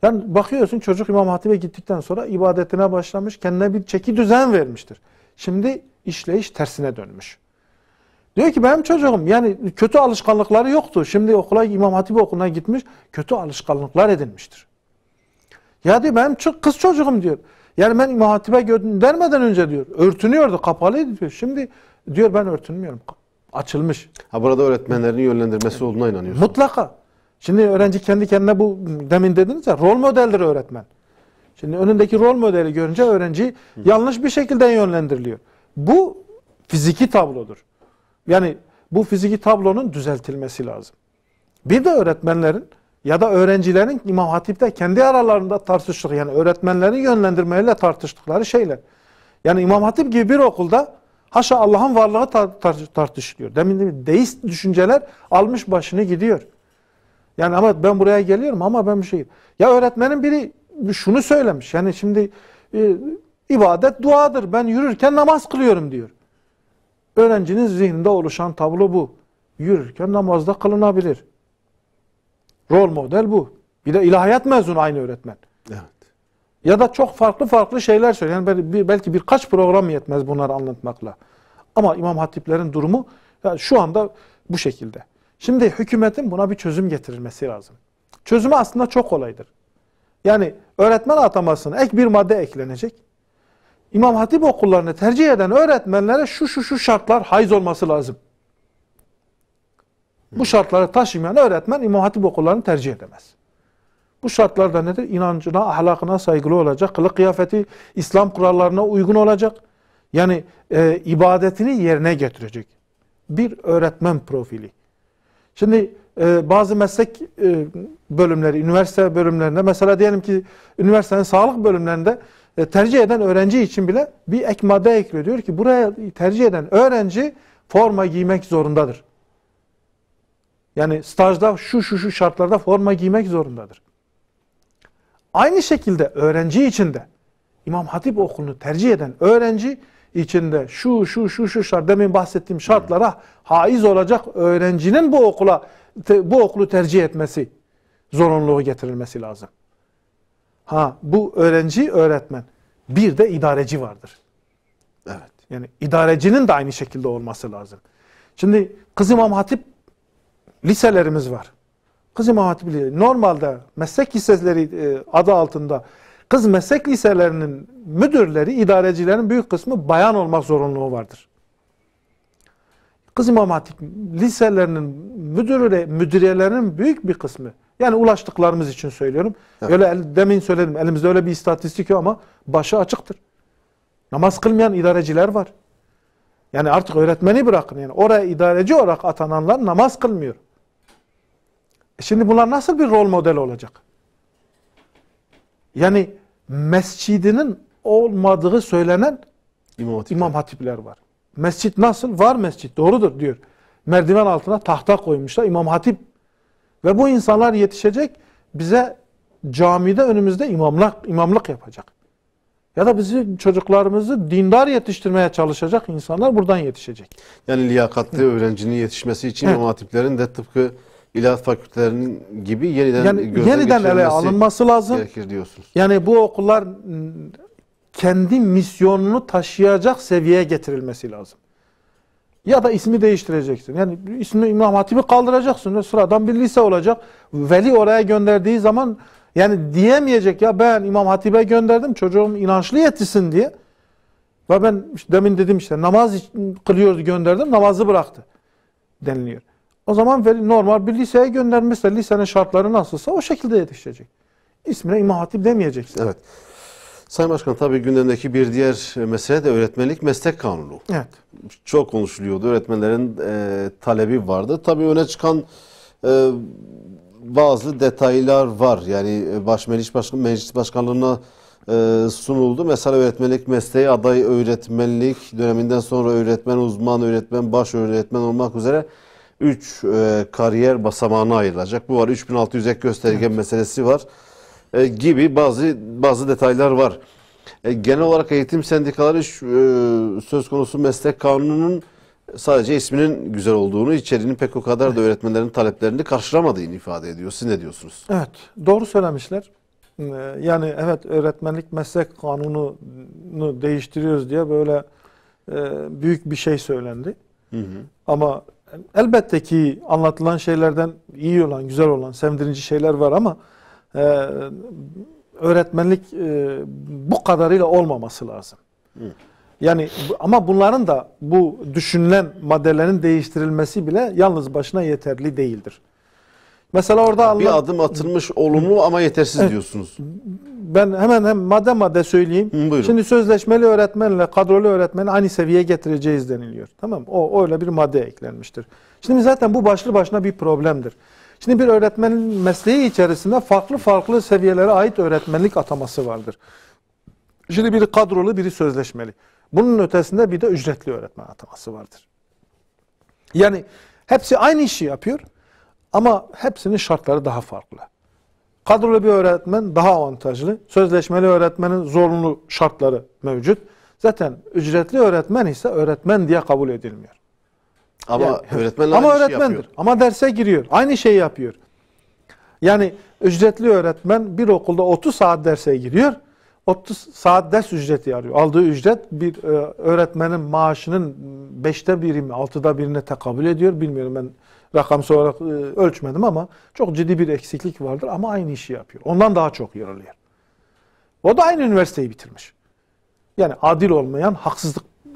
Yani bakıyorsun çocuk İmam Hatip'e gittikten sonra ibadetine başlamış, kendine bir çeki düzen vermiştir. Şimdi işleyiş tersine dönmüş. Diyor ki benim çocuğum yani kötü alışkanlıkları yoktu. Şimdi İmam Hatip okuluna gitmiş, kötü alışkanlıklar edinmiştir. Ya diyor benim kız çocuğum diyor. Yani ben İmam Hatip'e göndermeden önce diyor örtünüyordu, kapalıydı diyor. Şimdi diyor ben örtünmüyorum. Açılmış. Burada öğretmenlerin yönlendirmesi olduğuna inanıyorsun. Mutlaka. Şimdi öğrenci kendi kendine bu demin dediniz ya rol modeldir öğretmen. Şimdi önündeki rol modeli görünce öğrenci yanlış bir şekilde yönlendiriliyor. Bu fiziki tablodur. Yani bu fiziki tablonun düzeltilmesi lazım. Bir de öğretmenlerin ya da öğrencilerin İmam Hatip'te kendi aralarında tartıştıkları, yani öğretmenlerin yönlendirmeleriyle tartıştıkları şeyler. Yani İmam Hatip gibi bir okulda haşa Allah'ın varlığı tartışılıyor. Demin dedim, deist düşünceler almış başını gidiyor. Yani ama ben buraya geliyorum ama ben bir şey... Ya öğretmenin biri şunu söylemiş. Yani şimdi ibadet duadır. Ben yürürken namaz kılıyorum diyor. Öğrencinin zihninde oluşan tablo bu. Yürürken namazda kılınabilir. Rol model bu. Bir de ilahiyat mezunu aynı öğretmen. Evet. Ya da çok farklı şeyler söylüyor. Yani belki birkaç program yetmez bunları anlatmakla. Ama İmam Hatiplerin durumu yani şu anda bu şekilde. Şimdi hükümetin buna bir çözüm getirilmesi lazım. Çözümü aslında çok kolaydır. Yani öğretmen atamasına ek bir madde eklenecek. İmam Hatip okullarını tercih eden öğretmenlere şu şartlar haiz olması lazım. Bu şartları taşımayan öğretmen İmam Hatip okullarını tercih edemez. Bu şartlar da nedir? İnancına, ahlakına saygılı olacak, kılık kıyafeti İslam kurallarına uygun olacak. Yani ibadetini yerine getirecek. Bir öğretmen profili. Şimdi bazı meslek bölümleri, üniversite bölümlerinde mesela diyelim ki üniversitenin sağlık bölümlerinde tercih eden öğrenci için bile bir ek madde ekliyor. Diyor ki buraya tercih eden öğrenci forma giymek zorundadır. Yani stajda şu şartlarda forma giymek zorundadır. Aynı şekilde öğrenci için de İmam Hatip okulunu tercih eden öğrenci içinde şu şart, demin bahsettiğim şartlara haiz olacak öğrencinin bu okulu tercih etmesi zorunluluğu getirilmesi lazım. Bu öğrenci öğretmen. Bir de idareci vardır. Evet. Yani idarecinin de aynı şekilde olması lazım. Şimdi Kız İmam Hatip liselerimiz var. Kız İmam Hatip normalde meslek liseleri adı altında kız meslek liselerinin müdürleri, idarecilerin büyük kısmı bayan olmak zorunluluğu vardır. Kız İmam Hatip liselerinin müdürelerinin büyük bir kısmı, yani ulaştıklarımız için söylüyorum. Evet. Öyle demin söyledim, elimizde öyle bir istatistik yok ama başı açıktır. Namaz kılmayan idareciler var. Yani artık öğretmeni bırakın. Yani oraya idareci olarak atananlar namaz kılmıyor. Şimdi bunlar nasıl bir rol model olacak? Yani mescidinin olmadığı söylenen İmam Hatipler var. Mescit nasıl? Var mescit. Doğrudur diyor. Merdiven altına tahta koymuşlar İmam Hatip. Ve bu insanlar yetişecek, bize camide önümüzde imamlık yapacak. Ya da bizim çocuklarımızı dindar yetiştirmeye çalışacak insanlar buradan yetişecek. Yani liyakatli öğrencinin yetişmesi için İmam Hatiplerin de tıpkı ilahiyat fakültelerinin gibi yeniden ele alınması lazım. Gerekir diyorsunuz. Yani bu okullar kendi misyonunu taşıyacak seviyeye getirilmesi lazım. Ya da ismi değiştireceksin. Yani ismi İmam Hatip'i kaldıracaksın. Sıradan bir lise olacak. Veli oraya gönderdiği zaman yani diyemeyecek ya ben İmam Hatip'e gönderdim çocuğum inançlı yetişsin diye. Ve ben demin dedim namaz kılıyordu gönderdim namazı bıraktı deniliyor. O zaman veli normal bir liseye göndermişse lisenin şartları nasılsa o şekilde yetişecek. İsmine İmam Hatip demeyeceksin. Evet. Sayın Başkan, tabii gündemdeki bir diğer mesele de öğretmenlik meslek kanunu. Evet. Çok konuşuluyordu. Öğretmenlerin talebi vardı. Tabii öne çıkan bazı detaylar var. Yani meclis başkanlığına sunuldu. Mesela öğretmenlik mesleği, aday öğretmenlik döneminden sonra öğretmen, uzman öğretmen, baş öğretmen olmak üzere 3 kariyer basamağına ayrılacak. Bu var. 3600 ek gösterge meselesi var. Gibi bazı detaylar var. Genel olarak eğitim sendikaları söz konusu meslek kanununun sadece isminin güzel olduğunu, içeriğinin pek o kadar da öğretmenlerin taleplerini karşılamadığını ifade ediyor. Siz ne diyorsunuz? Evet, doğru söylemişler. Yani evet, öğretmenlik meslek kanununu değiştiriyoruz diye böyle büyük bir şey söylendi. Hı hı. Ama elbette ki anlatılan şeylerden iyi olan, güzel olan, sevindirici şeyler var ama öğretmenlik bu kadarıyla olmaması lazım. Hı. Yani ama bunların da bu düşünülen maddelerin değiştirilmesi bile yalnız başına yeterli değildir. Mesela orada bir adım atılmış olumlu ama yetersiz evet, diyorsunuz. Ben hemen madde söyleyeyim. Buyurun. Şimdi sözleşmeli öğretmenle kadrolu öğretmeni aynı seviyeye getireceğiz deniliyor. Tamam mı? O öyle bir madde eklenmiştir. Şimdi zaten bu başlı başına bir problemdir. Şimdi bir öğretmenin mesleği içerisinde farklı seviyelere ait öğretmenlik ataması vardır. Şimdi biri kadrolu, biri sözleşmeli. Bunun ötesinde bir de ücretli öğretmen ataması vardır. Yani hepsi aynı işi yapıyor ama hepsinin şartları daha farklı. Kadrolu bir öğretmen daha avantajlı. Sözleşmeli öğretmenin zorunlu şartları mevcut. Zaten ücretli öğretmen ise öğretmen diye kabul edilmiyor. Ama yani, öğretmenler ama aynı işi öğretmendir. yapıyor. Ama derse giriyor. Aynı şeyi yapıyor. Yani ücretli öğretmen bir okulda 30 saat derse giriyor. 30 saat ders ücreti alıyor. Aldığı ücret bir öğretmenin maaşının 5'te biri mi 6'da birine tekabül ediyor. Bilmiyorum, ben rakamsal olarak ölçmedim ama çok ciddi bir eksiklik vardır ama aynı işi yapıyor. Ondan daha çok yer alıyor. O da aynı üniversiteyi bitirmiş. Yani adil olmayan,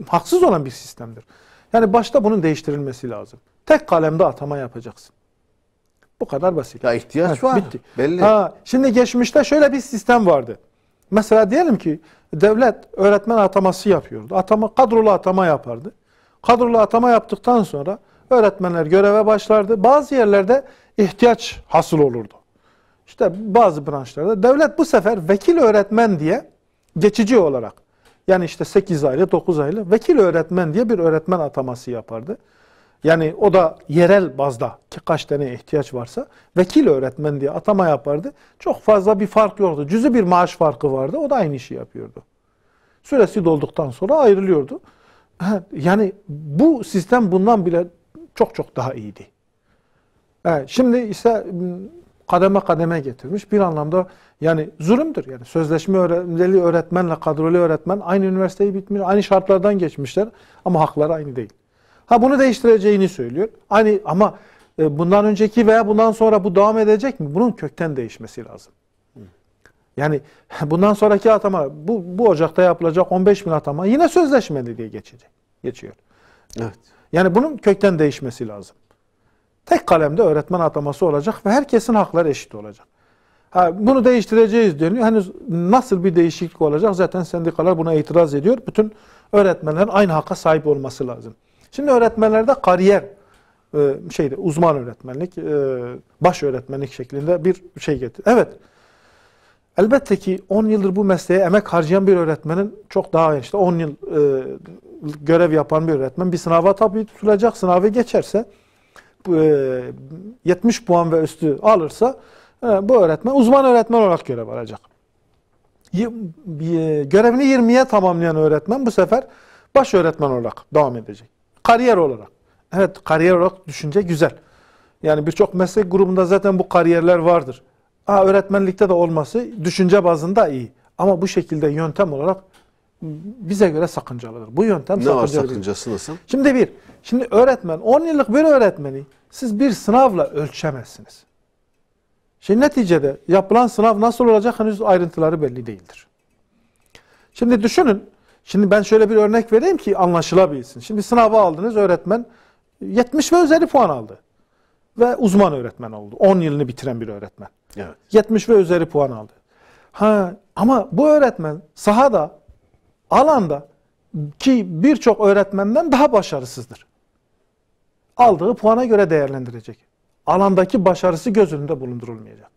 haksız olan bir sistemdir. Yani başta bunun değiştirilmesi lazım. Tek kalemde atama yapacaksın. Bu kadar basit. Ya ihtiyaç Evet, var. bitti. Belli. Şimdi geçmişte şöyle bir sistem vardı. Mesela diyelim ki devlet öğretmen ataması yapıyordu. Kadrolu atama yapardı. Kadrolu atama yaptıktan sonra öğretmenler göreve başlardı. Bazı yerlerde ihtiyaç hasıl olurdu. İşte bazı branşlarda devlet bu sefer vekil öğretmen diye geçici olarak, yani işte 8 aylık 9 aylık vekil öğretmen diye bir öğretmen ataması yapardı. Yani o da yerel bazda kaç tane ihtiyaç varsa vekil öğretmen diye atama yapardı. Çok fazla bir fark yoktu. Cüzi bir maaş farkı vardı. O da aynı işi yapıyordu. Süresi dolduktan sonra ayrılıyordu. Yani bu sistem bundan bile çok daha iyiydi. Evet, şimdi ise kademe kademe getirmiş. Bir anlamda yani zulümdür. Yani sözleşmeli öğretmenle kadrolu öğretmen aynı üniversiteyi bitmiş, aynı şartlardan geçmişler ama hakları aynı değil. Bunu değiştireceğini söylüyor. Ama bundan önceki veya bundan sonra bu devam edecek mi? Bunun kökten değişmesi lazım. Yani bundan sonraki atama, bu Ocak'ta yapılacak 15.000 atama yine sözleşmeli diye geçiyor. Evet. Yani bunun kökten değişmesi lazım. Tek kalemde öğretmen ataması olacak ve herkesin hakları eşit olacak. Bunu değiştireceğiz deniyor. Henüz nasıl bir değişiklik olacak? Zaten sendikalar buna itiraz ediyor. Bütün öğretmenlerin aynı hakka sahip olması lazım. Şimdi öğretmenlerde kariyer, uzman öğretmenlik, baş öğretmenlik şeklinde bir şey getir. Evet, elbette ki 10 yıldır bu mesleğe emek harcayan bir öğretmenin çok daha, işte 10 yıl görev yapan bir öğretmen bir sınava tabi tutulacak. Sınavı geçerse 70 puan ve üstü alırsa bu öğretmen uzman öğretmen olarak görev alacak. Görevini 20'ye tamamlayan öğretmen bu sefer baş öğretmen olarak devam edecek. Kariyer olarak. Evet, kariyer olarak düşünce güzel. Yani birçok meslek grubunda zaten bu kariyerler vardır. Öğretmenlikte de olması düşünce bazında iyi. Ama bu şekilde yöntem olarak bize göre sakıncalıdır. Bu yöntem ne var sakıncalı. sakıncası nasıl? Şimdi öğretmen, 10 yıllık bir öğretmeni siz bir sınavla ölçemezsiniz. Şimdi neticede yapılan sınav nasıl olacak henüz ayrıntıları belli değildir. Şimdi düşünün. Şimdi ben şöyle bir örnek vereyim ki anlaşılabilsin. Şimdi sınava aldınız, öğretmen 70 ve üzeri puan aldı. Ve uzman öğretmen oldu. 10 yılını bitiren bir öğretmen. Evet. 70 ve üzeri puan aldı. Ama bu öğretmen sahada, alanda ki birçok öğretmenden daha başarısızdır. Aldığı puana göre değerlendirecek. Alandaki başarısı göz önünde bulundurulmayacak.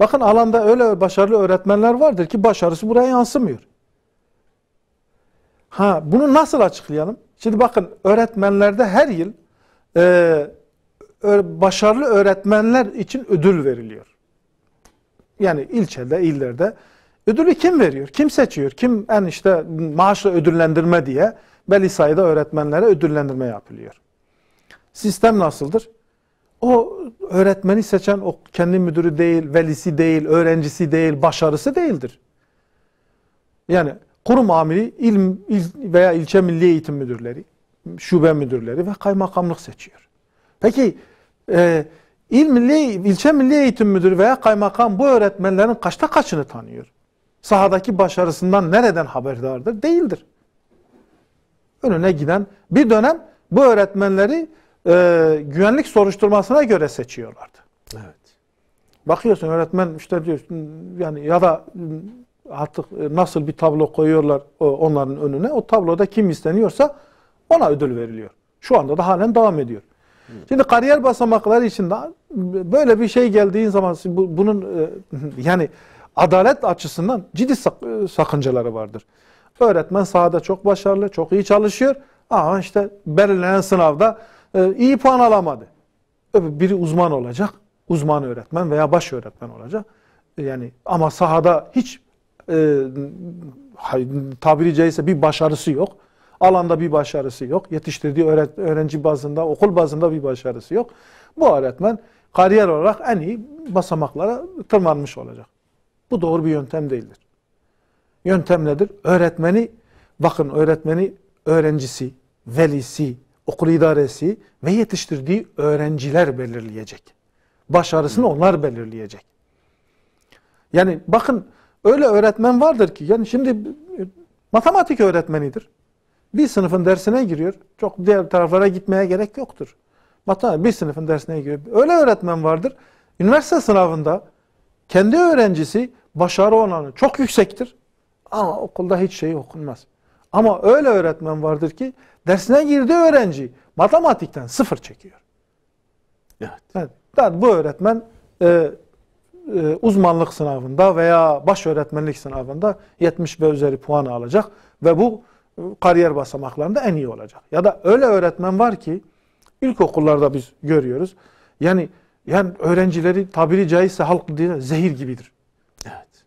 Bakın alanda öyle başarılı öğretmenler vardır ki başarısı buraya yansımıyor. Bunu nasıl açıklayalım? Şimdi bakın öğretmenlerde her yıl başarılı öğretmenler için ödül veriliyor. Yani ilçede, illerde ödülü kim veriyor? Kim seçiyor? Kim işte maaşla ödüllendirme diye belli sayıda öğretmenlere ödüllendirme yapılıyor. Sistem nasıldır? O öğretmeni seçen o kendi müdürü değil, velisi değil, öğrencisi değil, başarısı değildir. Yani kurum amiri, il veya ilçe milli eğitim müdürleri, şube müdürleri ve kaymakamlık seçiyor. Peki ilçe milli eğitim müdürü veya kaymakam bu öğretmenlerin kaçta kaçını tanıyor? Sahadaki başarısından nereden haberdardır? Değildir. Önüne giden bir dönem bu öğretmenleri güvenlik soruşturmasına göre seçiyorlardı. Evet. Bakıyorsun öğretmen işte diyor yani ya da artık nasıl bir tablo koyuyorlar onların önüne. O tabloda kim isteniyorsa ona ödül veriliyor. Şu anda da halen devam ediyor. Şimdi kariyer basamakları için de böyle bir şey geldiğin zaman bunun yani adalet açısından ciddi sakıncaları vardır. Öğretmen sahada çok başarılı, çok iyi çalışıyor. Ama işte belirlenen sınavda iyi puan alamadı. Biri uzman olacak, uzman öğretmen veya baş öğretmen olacak. Yani ama sahada hiç tabiri caizse bir başarısı yok. Alanda bir başarısı yok. Yetiştirdiği öğrenci bazında, okul bazında bir başarısı yok. Bu öğretmen kariyer olarak en iyi basamaklara tırmanmış olacak. Bu doğru bir yöntem değildir. Yöntem nedir? Öğretmeni öğrencisi, velisi, okul idaresi ve yetiştirdiği öğrenciler belirleyecek. Başarısını onlar belirleyecek. Yani bakın öyle öğretmen vardır ki yani şimdi matematik öğretmenidir. Bir sınıfın dersine giriyor. Çok diğer taraflara gitmeye gerek yoktur. Bir sınıfın dersine giriyor. Öyle öğretmen vardır. Üniversite sınavında kendi öğrencisi başarı oranı çok yüksektir. Ama okulda hiç şey okunmaz. Ama öyle öğretmen vardır ki dersine girdiği öğrenci matematikten 0 çekiyor. Evet. Yani bu öğretmen uzmanlık sınavında veya baş öğretmenlik sınavında 70 ve üzeri puan alacak ve bu kariyer basamaklarında en iyi olacak. Ya da öyle öğretmen var ki ilkokullarda biz görüyoruz. Yani öğrencileri tabiri caizse halk dilinde zehir gibidir. Evet.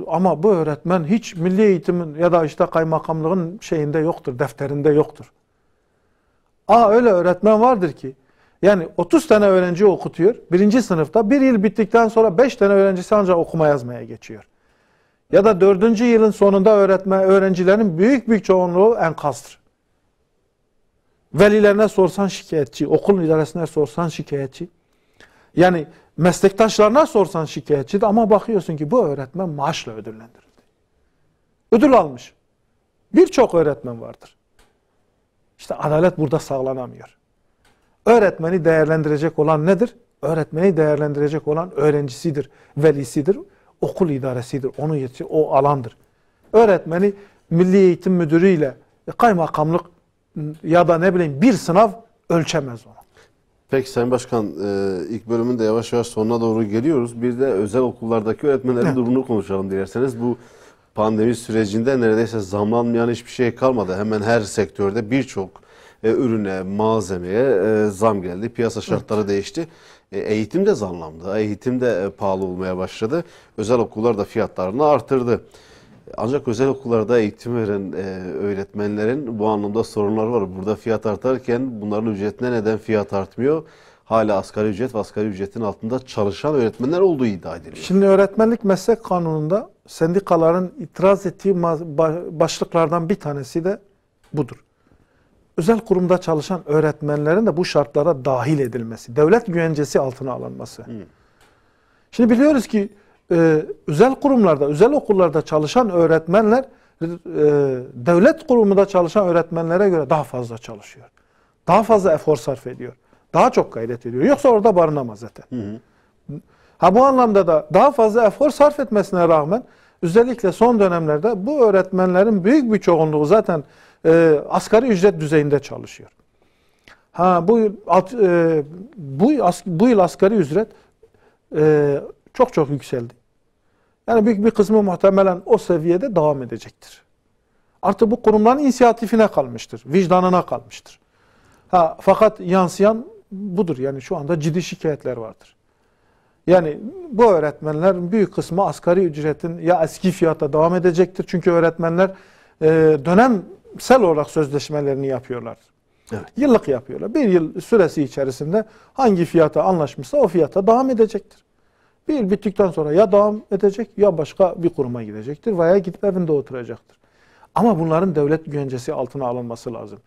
Ama bu öğretmen hiç milli eğitimin ya da işte kaymakamlığın şeyinde yoktur, defterinde yoktur. Öyle öğretmen vardır ki yani 30 tane öğrenci okutuyor. Birinci sınıfta bir yıl bittikten sonra 5 tane öğrencisi ancak okuma yazmaya geçiyor. Ya da 4. yılın sonunda öğrencilerin büyük çoğunluğu enkazdır. Velilerine sorsan şikayetçi, okul idaresine sorsan şikayetçi. Yani meslektaşlarına sorsan şikayetçi ama bakıyorsun ki bu öğretmen maaşla ödüllendirildi. Ödül almış. Birçok öğretmen vardır. İşte adalet burada sağlanamıyor. Öğretmeni değerlendirecek olan nedir? Öğretmeni değerlendirecek olan öğrencisidir, velisidir, okul idaresidir. Onun yetki o alandır. Öğretmeni milli eğitim müdürüyle kaymakamlık ya da bir sınav ölçemez onu. Peki Sayın Başkan, ilk bölümün de yavaş yavaş sonuna doğru geliyoruz. Bir de özel okullardaki öğretmenlerin durumunu konuşalım dilerseniz. Bu pandemi sürecinde neredeyse zamlanmayan hiçbir şey kalmadı. Hemen her sektörde birçok ürüne, malzemeye zam geldi. Piyasa şartları değişti. Eğitim de zamlandı. Eğitim de pahalı olmaya başladı. Özel okullar da fiyatlarını artırdı. Ancak özel okullarda eğitim veren öğretmenlerin bu anlamda sorunları var. Burada fiyat artarken bunların ücretine neden fiyat artmıyor? Hala asgari ücret ve asgari ücretin altında çalışan öğretmenler olduğu iddia ediliyor. Şimdi öğretmenlik meslek kanununda sendikaların itiraz ettiği başlıklardan bir tanesi de budur. Özel kurumda çalışan öğretmenlerin de bu şartlara dahil edilmesi, devlet güvencesi altına alınması. Şimdi biliyoruz ki özel kurumlarda, özel okullarda çalışan öğretmenler devlet kurumunda çalışan öğretmenlere göre daha fazla çalışıyor. Daha fazla efor sarf ediyor. Daha çok gayret ediyor. Yoksa orada barınamaz zaten. Ha bu anlamda da daha fazla efor sarf etmesine rağmen özellikle son dönemlerde bu öğretmenlerin büyük bir çoğunluğu zaten asgari ücret düzeyinde çalışıyor. Ha bu yıl asgari ücret çok çok yükseldi. Yani büyük bir kısmı muhtemelen o seviyede devam edecektir. Artık bu kurumların inisiyatifine kalmıştır, vicdanına kalmıştır. Ha fakat yansıyan budur. Yani şu anda ciddi şikayetler vardır. Yani bu öğretmenler büyük kısmı asgari ücretin ya eski fiyata devam edecektir. Çünkü öğretmenler dönemsel olarak sözleşmelerini yapıyorlar. Evet. Yıllık yapıyorlar. Bir yıl süresi içerisinde hangi fiyata anlaşmışsa o fiyata devam edecektir. Bir yıl bittikten sonra ya devam edecek ya başka bir kuruma gidecektir veya gidip evinde oturacaktır. Ama bunların devlet güvencesi altına alınması lazım.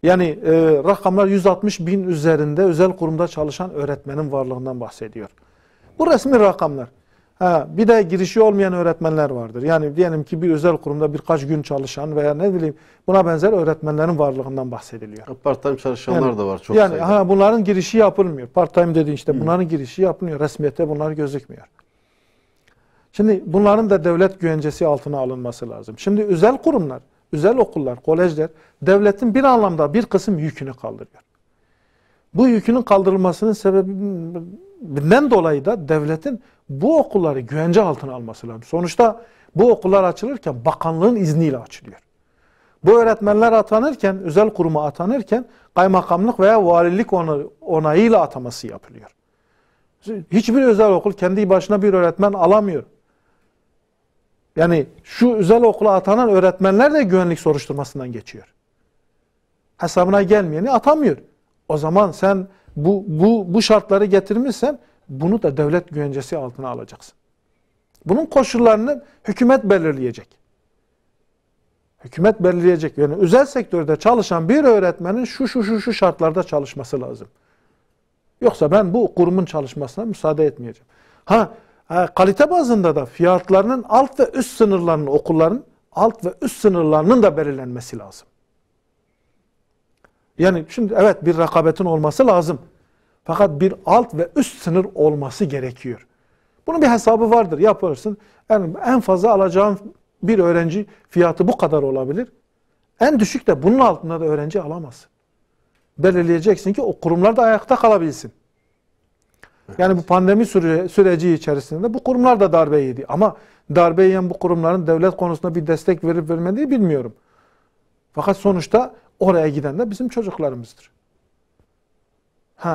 Yani rakamlar 160 bin üzerinde özel kurumda çalışan öğretmenin varlığından bahsediyor. Bu resmi rakamlar. Bir de girişi olmayan öğretmenler vardır. Yani diyelim ki bir özel kurumda birkaç gün çalışan veya ne bileyim buna benzer öğretmenlerin varlığından bahsediliyor. Part-time çalışanlar da var çok yani, sayıda. Bunların girişi yapılmıyor. Part-time dediğin işte bunların girişi yapılmıyor. Resmiyette bunlar gözükmüyor. Şimdi bunların da devlet güvencesi altına alınması lazım. Şimdi özel kurumlar, özel okullar, kolejler devletin bir anlamda bir kısım yükünü kaldırıyor. Bu yükünün kaldırılmasının sebebinden dolayı da devletin bu okulları güvence altına alması lazım. Sonuçta bu okullar açılırken bakanlığın izniyle açılıyor. Bu öğretmenler atanırken, özel kuruma atanırken kaymakamlık veya valilik onayıyla ataması yapılıyor. Hiçbir özel okul kendi başına bir öğretmen alamıyor. Yani şu özel okula atanan öğretmenler de güvenlik soruşturmasından geçiyor. Hesabına gelmeyeni atamıyor. O zaman sen bu şartları getirmişsen bunu da devlet güvencesi altına alacaksın. Bunun koşullarını hükümet belirleyecek. Hükümet belirleyecek. Yani özel sektörde çalışan bir öğretmenin şu şartlarda çalışması lazım. Yoksa ben bu kurumun çalışmasına müsaade etmeyeceğim. Kalite bazında da fiyatlarının alt ve üst sınırlarının, okulların alt ve üst sınırlarının da belirlenmesi lazım. Yani şimdi evet bir rekabetin olması lazım. Fakat bir alt ve üst sınır olması gerekiyor. Bunun bir hesabı vardır. Yaparsın. Yani en fazla alacağın bir öğrenci fiyatı bu kadar olabilir. En düşük de bunun altında da öğrenci alamazsın. Belirleyeceksin ki o kurumlar da ayakta kalabilsin. Yani bu pandemi süreci içerisinde bu kurumlar da darbe yedi. Ama darbe yiyen bu kurumların devlet konusunda bir destek verip vermediği bilmiyorum. Fakat sonuçta oraya giden de bizim çocuklarımızdır.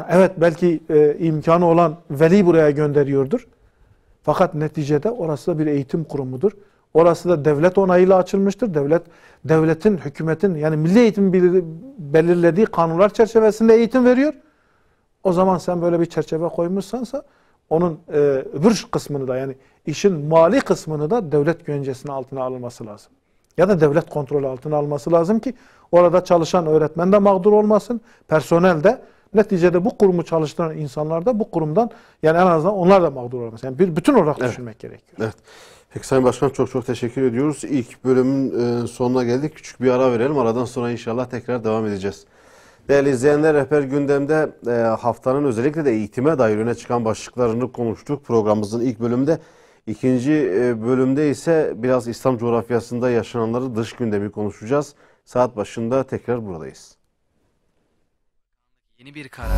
Evet belki imkanı olan veli buraya gönderiyordur. Fakat neticede orası da bir eğitim kurumudur. Orası da devlet onayıyla açılmıştır. Devletin, hükümetin yani milli eğitim belirlediği kanunlar çerçevesinde eğitim veriyor. O zaman sen böyle bir çerçeve koymuşsansa onun öbür kısmını da yani işin mali kısmını da devlet güvencesinin altına alınması lazım. Ya da devlet kontrolü altına alması lazım ki orada çalışan öğretmen de mağdur olmasın, personel de neticede bu kurumu çalıştıran insanlar da bu kurumdan yani en azından onlar da mağdur olmasın. Yani bir bütün olarak düşünmek gerekiyor. Evet. Peki Sayın Başkan çok teşekkür ediyoruz. İlk bölümün sonuna geldik. Küçük bir ara verelim. Aradan sonra inşallah tekrar devam edeceğiz. Değerli izleyenler, Rehber Gündem'de haftanın özellikle de eğitime dair öne çıkan başlıklarını konuştuk programımızın ilk bölümünde. İkinci bölümde ise biraz İslam coğrafyasında yaşananları, dış gündemi konuşacağız. Saat başında tekrar buradayız. Yeni bir karar.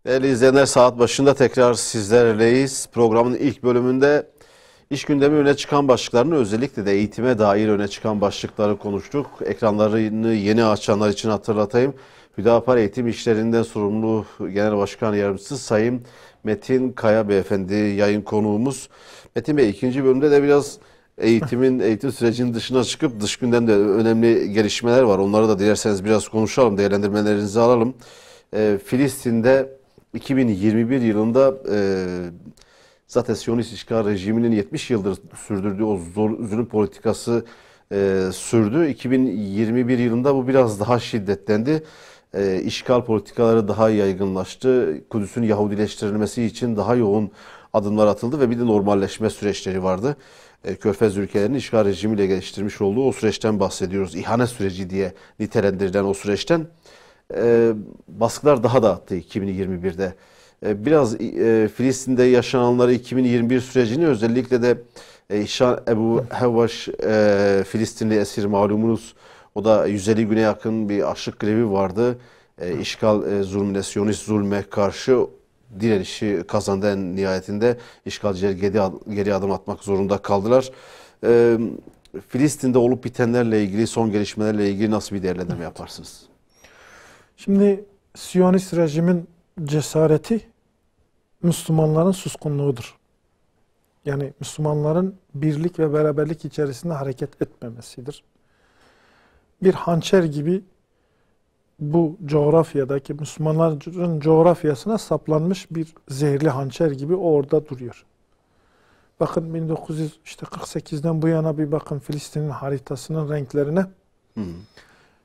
Değerli izleyenler, saat başında tekrar sizlerleyiz. Programın ilk bölümünde iş gündemi öne çıkan başlıklarını, özellikle de eğitime dair öne çıkan başlıkları konuştuk. Ekranlarını yeni açanlar için hatırlatayım. Hüdapar Eğitim İşlerinden sorumlu Genel Başkan Yardımcısı Sayın Metin Kaya Beyefendi yayın konuğumuz. Metin Bey, ikinci bölümde de biraz eğitim sürecinin dışına çıkıp dış gündemde önemli gelişmeler var. Onları da dilerseniz biraz konuşalım, değerlendirmelerinizi alalım. Filistin'de 2021 yılında zaten Siyonist işgal rejiminin 70 yıldır sürdürdüğü o zulüm politikası sürdü. 2021 yılında bu biraz daha şiddetlendi. işgal politikaları daha yaygınlaştı. Kudüs'ün Yahudileştirilmesi için daha yoğun adımlar atıldı ve bir de normalleşme süreçleri vardı. Körfez ülkelerinin işgal rejimiyle geliştirmiş olduğu o süreçten bahsediyoruz. İhanet süreci diye nitelendirilen o süreçten. Baskılar daha da arttı 2021'de. Biraz Filistin'de yaşananları 2021 sürecini özellikle de Ebu Hevvaş Filistinli esir malumunuz. O da 150 güne yakın bir açlık grevi vardı. İşgal zulmüne, Siyonist zulme karşı direnişi kazandı en nihayetinde. İşgalciler geri adım atmak zorunda kaldılar. Filistin'de olup bitenlerle ilgili, son gelişmelerle ilgili nasıl bir değerlendirme yaparsınız? Şimdi Siyonist rejimin cesareti Müslümanların suskunluğudur. Yani Müslümanların birlik ve beraberlik içerisinde hareket etmemesidir. Bir hançer gibi bu coğrafyadaki Müslümanların coğrafyasına saplanmış bir zehirli hançer gibi orada duruyor. Bakın 1948'den bu yana bir bakın Filistin'in haritasının renklerine.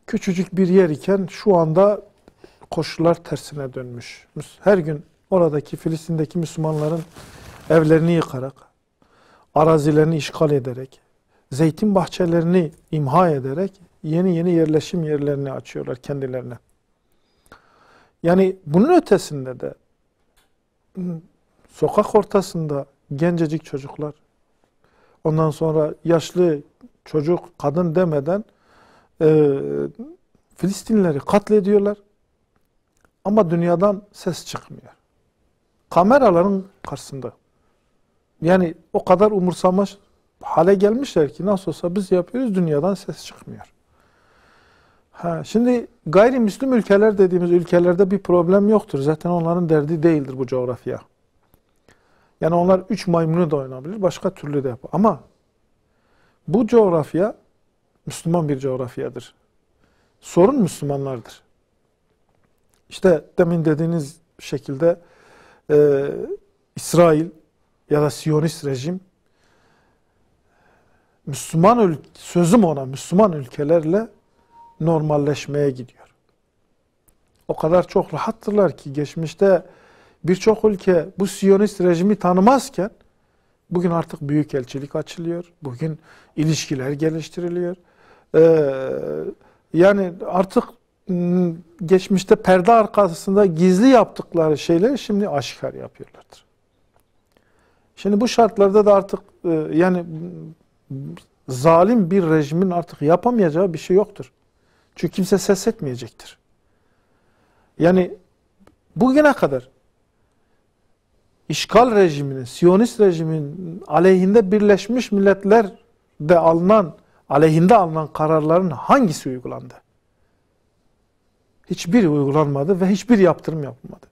Küçücük bir yer iken şu anda koşullar tersine dönmüş. Her gün oradaki Filistin'deki Müslümanların evlerini yıkarak, arazilerini işgal ederek, zeytin bahçelerini imha ederek yeni yeni yerleşim yerlerini açıyorlar kendilerine. Yani bunun ötesinde de sokak ortasında gencecik çocuklar, ondan sonra yaşlı çocuk, kadın demeden Filistinlileri katlediyorlar. Ama dünyadan ses çıkmıyor. Kameraların karşısında. Yani o kadar umursamaz hale gelmişler ki nasıl olsa biz yapıyoruz, dünyadan ses çıkmıyor. Şimdi gayrimüslim ülkeler dediğimiz ülkelerde bir problem yoktur. Zaten onların derdi değildir bu coğrafya. Yani onlar 3 maymunu da oynayabilir, başka türlü de yapar. Ama bu coğrafya Müslüman bir coğrafyadır. Sorun Müslümanlardır. İşte demin dediğiniz şekilde İsrail ya da Siyonist rejim sözüm ona Müslüman ülkelerle normalleşmeye gidiyor. O kadar çok rahattırlar ki geçmişte birçok ülke bu Siyonist rejimi tanımazken bugün artık büyükelçilik açılıyor. Bugün ilişkiler geliştiriliyor. Yani artık geçmişte perde arkasında gizli yaptıkları şeyleri şimdi aşikar yapıyorlardır. Şimdi bu şartlarda da artık yani zalim bir rejimin artık yapamayacağı bir şey yoktur. Çünkü kimse ses etmeyecektir. Yani bugüne kadar işgal rejiminin, Siyonist rejimin aleyhinde Birleşmiş Milletler'de aleyhinde alınan kararların hangisi uygulandı? Hiçbiri uygulanmadı ve hiçbir yaptırım yapılmadı.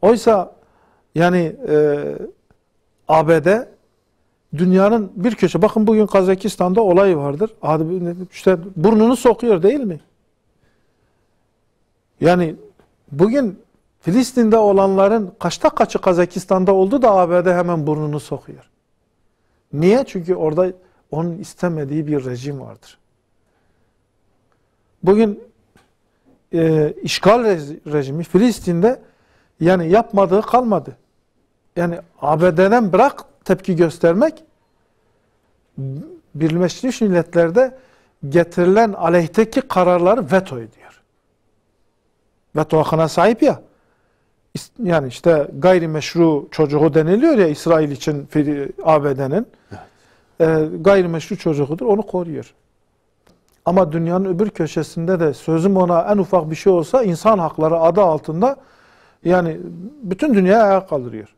Oysa yani ABD dünyanın bir köşe, bakın bugün Kazakistan'da olay vardır. İşte burnunu sokuyor değil mi? Yani bugün Filistin'de olanların kaçta kaçı Kazakistan'da oldu da ABD hemen burnunu sokuyor. Niye? Çünkü orada onun istemediği bir rejim vardır. Bugün işgal rejimi Filistin'de yani yapmadığı kalmadı. Yani ABD'den bırak tepki göstermek, Birleşmiş Milletler'de getirilen aleyhteki kararları veto ediyor. Veto hakkına sahip ya. Yani işte gayrimeşru çocuğu deniliyor ya İsrail için ABD'nin. Gayrimeşru çocuğudur, onu koruyor. Ama dünyanın öbür köşesinde de sözüm ona en ufak bir şey olsa insan hakları adı altında yani bütün dünyayı ayağa kaldırıyor.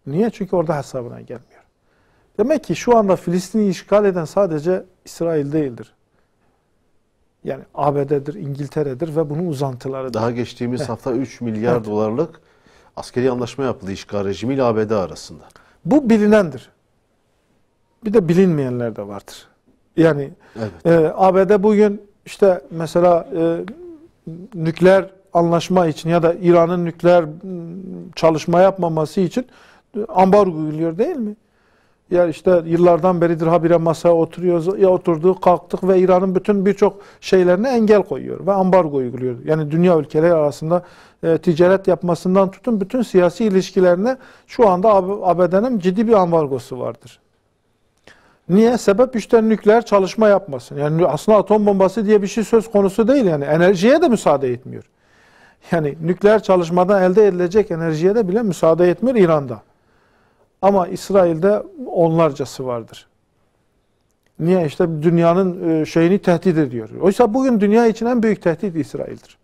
Niye? Çünkü orada hesabına gelmiyor. Demek ki şu anda Filistin'i işgal eden sadece İsrail değildir. Yani ABD'dir, İngiltere'dir ve bunun uzantılarıdır. Daha geçtiğimiz hafta 3 milyar dolarlık askeri anlaşma yapıldı işgal rejimiyle ABD arasında. Bu bilinendir. Bir de bilinmeyenler de vardır. Yani ABD bugün işte mesela nükleer anlaşma için ya da İran'ın nükleer çalışma yapmaması için ambargo uyguluyor değil mi? Ya işte yıllardan beridir habire masaya oturuyoruz, ya oturduk, kalktık ve İran'ın bütün birçok şeylerine engel koyuyor ve ambargo uyguluyor. Yani dünya ülkeleri arasında ticaret yapmasından tutun bütün siyasi ilişkilerine şu anda ABD'nin ciddi bir ambargosu vardır. Niye? Sebep işte nükleer çalışma yapmasın. Yani aslında atom bombası diye bir şey söz konusu değil yani. Enerjiye de müsaade etmiyor. Yani nükleer çalışmadan elde edilecek enerjiye de bile müsaade etmiyor İran'da. Ama İsrail'de onlarcası vardır. Niye? İşte dünyanın şeyini tehdit ediyor. Oysa bugün dünya için en büyük tehdit İsrail'dir.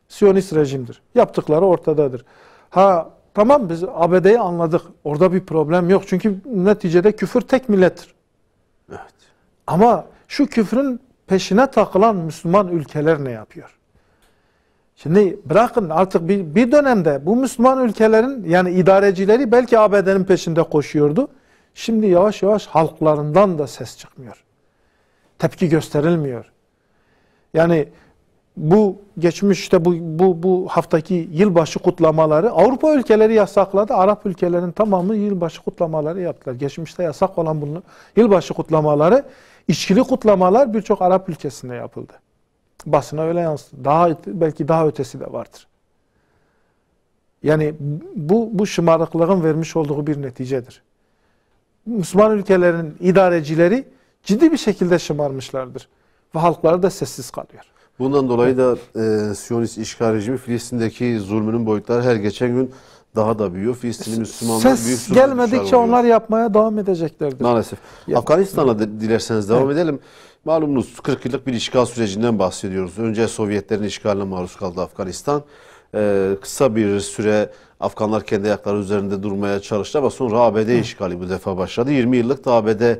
Siyonist rejimdir. Yaptıkları ortadadır. Ha tamam, biz ABD'yi anladık. Orada bir problem yok. Çünkü neticede küfür tek millettir. Evet. Ama şu küfrün peşine takılan Müslüman ülkeler ne yapıyor? Şimdi bırakın artık bir dönemde bu Müslüman ülkelerin yani idarecileri belki ABD'nin peşinde koşuyordu. Şimdi yavaş yavaş halklarından da ses çıkmıyor. Tepki gösterilmiyor. Yani bu geçmiş işte bu haftaki yılbaşı kutlamaları Avrupa ülkeleri yasakladı. Arap ülkelerinin tamamı yılbaşı kutlamaları yaptılar. Geçmişte yasak olan bunun yılbaşı kutlamaları, içkili kutlamalar birçok Arap ülkesinde yapıldı. Basına öyle yansıdı. Belki daha ötesi de vardır. Yani bu şımarıklığın vermiş olduğu bir neticedir. Müslüman ülkelerin idarecileri ciddi bir şekilde şımarmışlardır. Ve halkları da sessiz kalıyor. Bundan dolayı da Siyonist işgal rejimi Filistin'deki zulmünün boyutları her geçen gün daha da büyüyor. Filistinli Müslümanlar büyük Ses zulme gelmedikçe düşer oluyor. onlar yapmaya devam edeceklerdir. Maalesef. Ya. Afganistan'a dilerseniz devam Evet. edelim. Malumunuz 40 yıllık bir işgal sürecinden bahsediyoruz. Önce Sovyetlerin işgaline maruz kaldı Afganistan. Kısa bir süre Afganlar kendi ayakları üzerinde durmaya çalıştı ama sonra ABD işgali bu defa başladı. 20 yıllık da ABD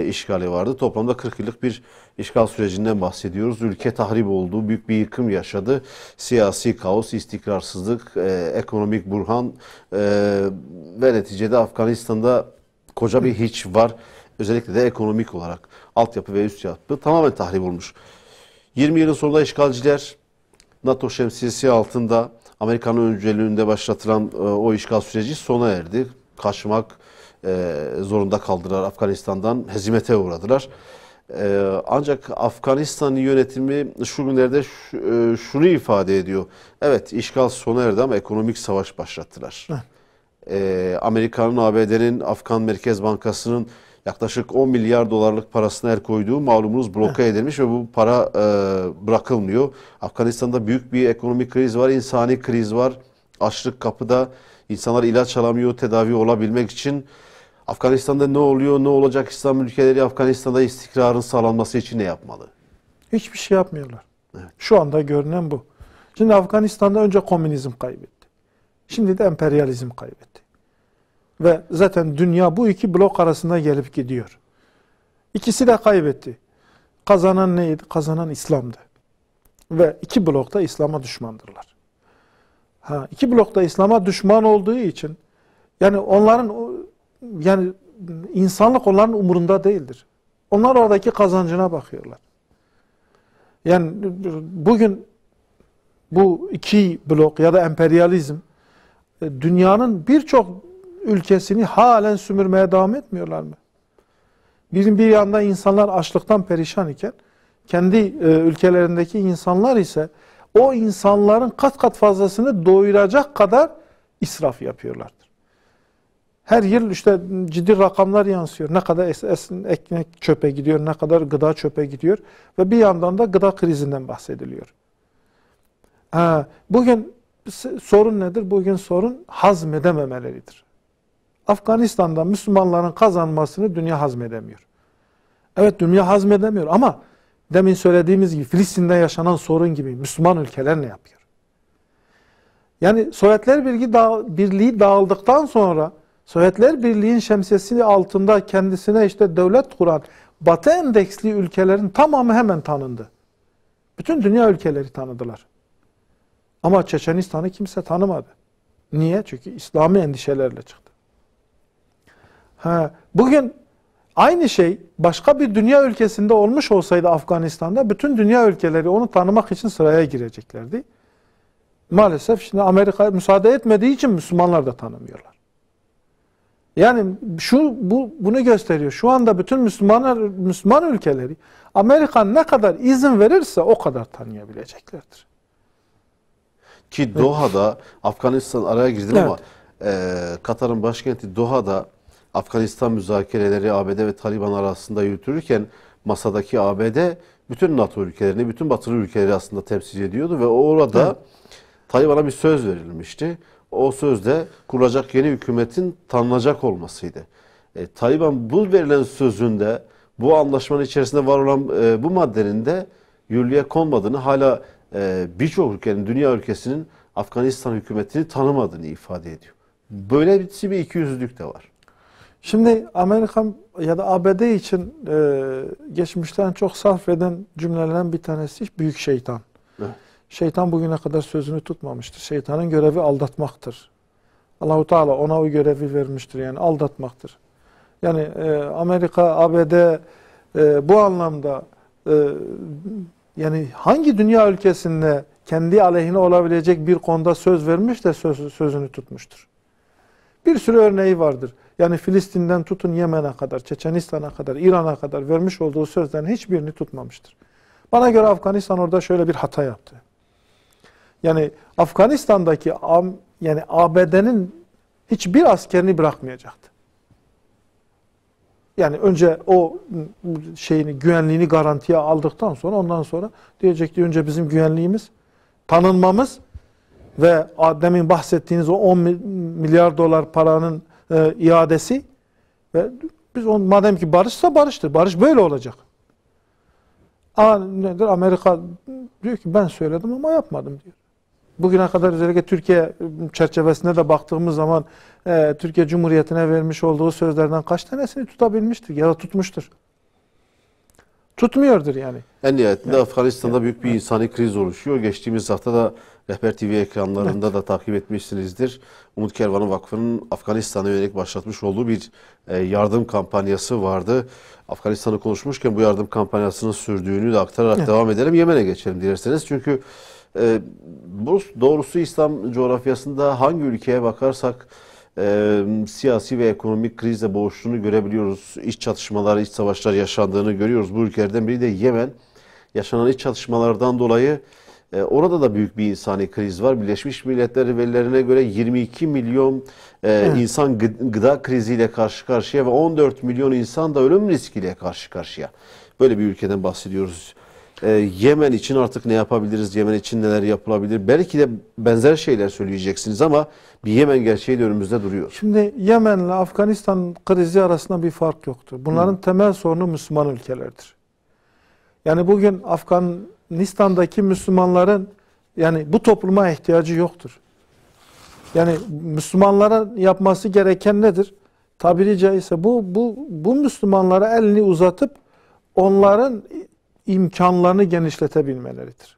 işgali vardı. Toplamda 40 yıllık bir işgal sürecinden bahsediyoruz. Ülke tahrip oldu, büyük bir yıkım yaşadı. Siyasi kaos, istikrarsızlık, ekonomik burhan ve neticede Afganistan'da koca bir hiç var. Özellikle de ekonomik olarak altyapı ve üst yapı tamamen tahrip olmuş. 20 yılın sonunda işgalciler NATO şemsiyesi altında Amerika'nın öncülüğünde başlatılan o işgal süreci sona erdi. Kaçmak zorunda kaldılar Afganistan'dan, hezimete uğradılar. Ancak Afganistan yönetimi şu günlerde şunu ifade ediyor. Evet, işgal sona erdi ama ekonomik savaş başlattılar. Amerika'nın, ABD'nin, Afgan Merkez Bankası'nın yaklaşık 10 milyar dolarlık parasına el koyduğu malumunuz bloke edilmiş ve bu para bırakılmıyor. Afganistan'da büyük bir ekonomik kriz var, insani kriz var. Açlık kapıda, insanlar ilaç alamıyor tedavi olabilmek için. Afganistan'da ne oluyor, ne olacak? İslam ülkeleri Afganistan'da istikrarın sağlanması için ne yapmalı? Hiçbir şey yapmıyorlar. Evet. Şu anda görünen bu. Şimdi Afganistan'da önce komünizm kaybetti. Şimdi de emperyalizm kaybetti. Ve zaten dünya bu iki blok arasında gelip gidiyor. İkisi de kaybetti. Kazanan neydi? Kazanan İslam'dı. Ve iki blok da İslam'a düşmandırlar. İki blok da İslam'a düşman olduğu için yani yani insanlık onların umurunda değildir. Onlar oradaki kazancına bakıyorlar. Yani bugün bu iki blok ya da emperyalizm dünyanın birçok ülkesini halen sömürmeye devam etmiyorlar mı? Bir yanda insanlar açlıktan perişan iken kendi ülkelerindeki insanlar ise o insanların kat kat fazlasını doyuracak kadar israf yapıyorlardır. Her yıl işte ciddi rakamlar yansıyor. Ne kadar ekmek çöpe gidiyor, ne kadar gıda çöpe gidiyor ve bir yandan da gıda krizinden bahsediliyor. Bugün sorun nedir? Bugün sorun hazmedememeleridir. Afganistan'da Müslümanların kazanmasını dünya hazmedemiyor. Evet, dünya hazmedemiyor ama demin söylediğimiz gibi Filistin'de yaşanan sorun gibi Müslüman ülkeler ne yapıyor? Yani Sovyetler Birliği dağıldıktan sonra Sovyetler Birliği'nin şemsiyesi altında kendisine işte devlet kuran Batı endeksli ülkelerin tamamı hemen tanındı. Bütün dünya ülkeleri tanıdılar. Ama Çeçenistan'ı kimse tanımadı. Niye? Çünkü İslami endişelerle çıktı. Bugün aynı şey başka bir dünya ülkesinde olmuş olsaydı Afganistan'da bütün dünya ülkeleri onu tanımak için sıraya gireceklerdi. Maalesef şimdi Amerika müsaade etmediği için Müslümanlar da tanımıyorlar. Yani bunu gösteriyor. Şu anda bütün Müslüman ülkeleri Amerika ne kadar izin verirse o kadar tanıyabileceklerdir. Ki Doha'da Afganistan araya girdim Evet. ama Katar'ın başkenti Doha'da Afganistan müzakereleri ABD ve Taliban arasında yürütülürken masadaki ABD bütün NATO ülkelerini, bütün batılı ülkeleri aslında temsil ediyordu ve orada Evet. Taliban'a bir söz verilmişti. O söz de kurulacak yeni hükümetin tanınacak olmasıydı. Taliban bu verilen sözünde, bu anlaşmanın içerisinde var olan bu maddenin de yürürlüğe konmadığını, hala birçok ülkenin, dünya ülkesinin Afganistan hükümetini tanımadığını ifade ediyor. Böyle bir ikiyüzlülük de var. Şimdi Amerika ya da ABD için geçmişten çok sarf eden cümlelerden bir tanesi büyük şeytan. Evet. Şeytan bugüne kadar sözünü tutmamıştır. Şeytanın görevi aldatmaktır. Allahu Teala ona o görevi vermiştir, yani aldatmaktır. Yani Amerika, ABD bu anlamda yani hangi dünya ülkesinde kendi aleyhine olabilecek bir konuda söz vermiş de sözünü tutmuştur. Bir sürü örneği vardır. Yani Filistin'den tutun Yemen'e kadar, Çeçenistan'a kadar, İran'a kadar vermiş olduğu sözlerin hiçbirini tutmamıştır. Bana göre Afganistan orada şöyle bir hata yaptı. Yani Afganistan'daki yani ABD'nin hiçbir askerini bırakmayacaktı. Yani önce o güvenliğini garantiye aldıktan sonra ondan sonra diyecekti önce bizim güvenliğimiz, tanınmamız ve demin bahsettiğiniz o 10 milyar dolar paranın iadesi ve biz madem ki barışsa barıştır. Barış böyle olacak. Nedir? Amerika diyor ki ben söyledim ama yapmadım diyor. Bugüne kadar özellikle Türkiye çerçevesine de baktığımız zaman Türkiye Cumhuriyeti'ne vermiş olduğu sözlerden kaç tanesini tutabilmiştir ya da tutmuştur. Tutmuyordur yani. En nihayetinde Afganistan'da büyük bir insani kriz oluşuyor. Geçtiğimiz hafta da Rehber TV ekranlarında da takip etmişsinizdir. Umut Kervanı Vakfı'nın Afganistan'a yönelik başlatmış olduğu bir yardım kampanyası vardı. Afganistan'ı konuşmuşken bu yardım kampanyasının sürdüğünü de aktararak devam edelim. Yemen'e geçelim dilerseniz. Çünkü doğrusu İslam coğrafyasında hangi ülkeye bakarsak siyasi ve ekonomik krizle boğuştuğunu görebiliyoruz. İç çatışmalar, iç savaşlar yaşandığını görüyoruz. Bu ülkelerden biri de Yemen. Yaşanan iç çatışmalardan dolayı orada da büyük bir insani kriz var. Birleşmiş Milletler verilerine göre 22 milyon insan gıda kriziyle karşı karşıya ve 14 milyon insan da ölüm riskiyle karşı karşıya. Böyle bir ülkeden bahsediyoruz. Yemen için artık ne yapabiliriz? Yemen için neler yapılabilir? Belki de benzer şeyler söyleyeceksiniz ama bir Yemen gerçeği de önümüzde duruyor. Şimdi Yemen'le Afganistan krizi arasında bir fark yoktur. Bunların temel sorunu Müslüman ülkelerdir. Yani bugün Afganistan'daki Müslümanların yani bu topluma ihtiyacı yoktur. Yani Müslümanların yapması gereken nedir? Tabiri caizse bu Müslümanlara elini uzatıp onların imkanlarını genişletebilmeleridir.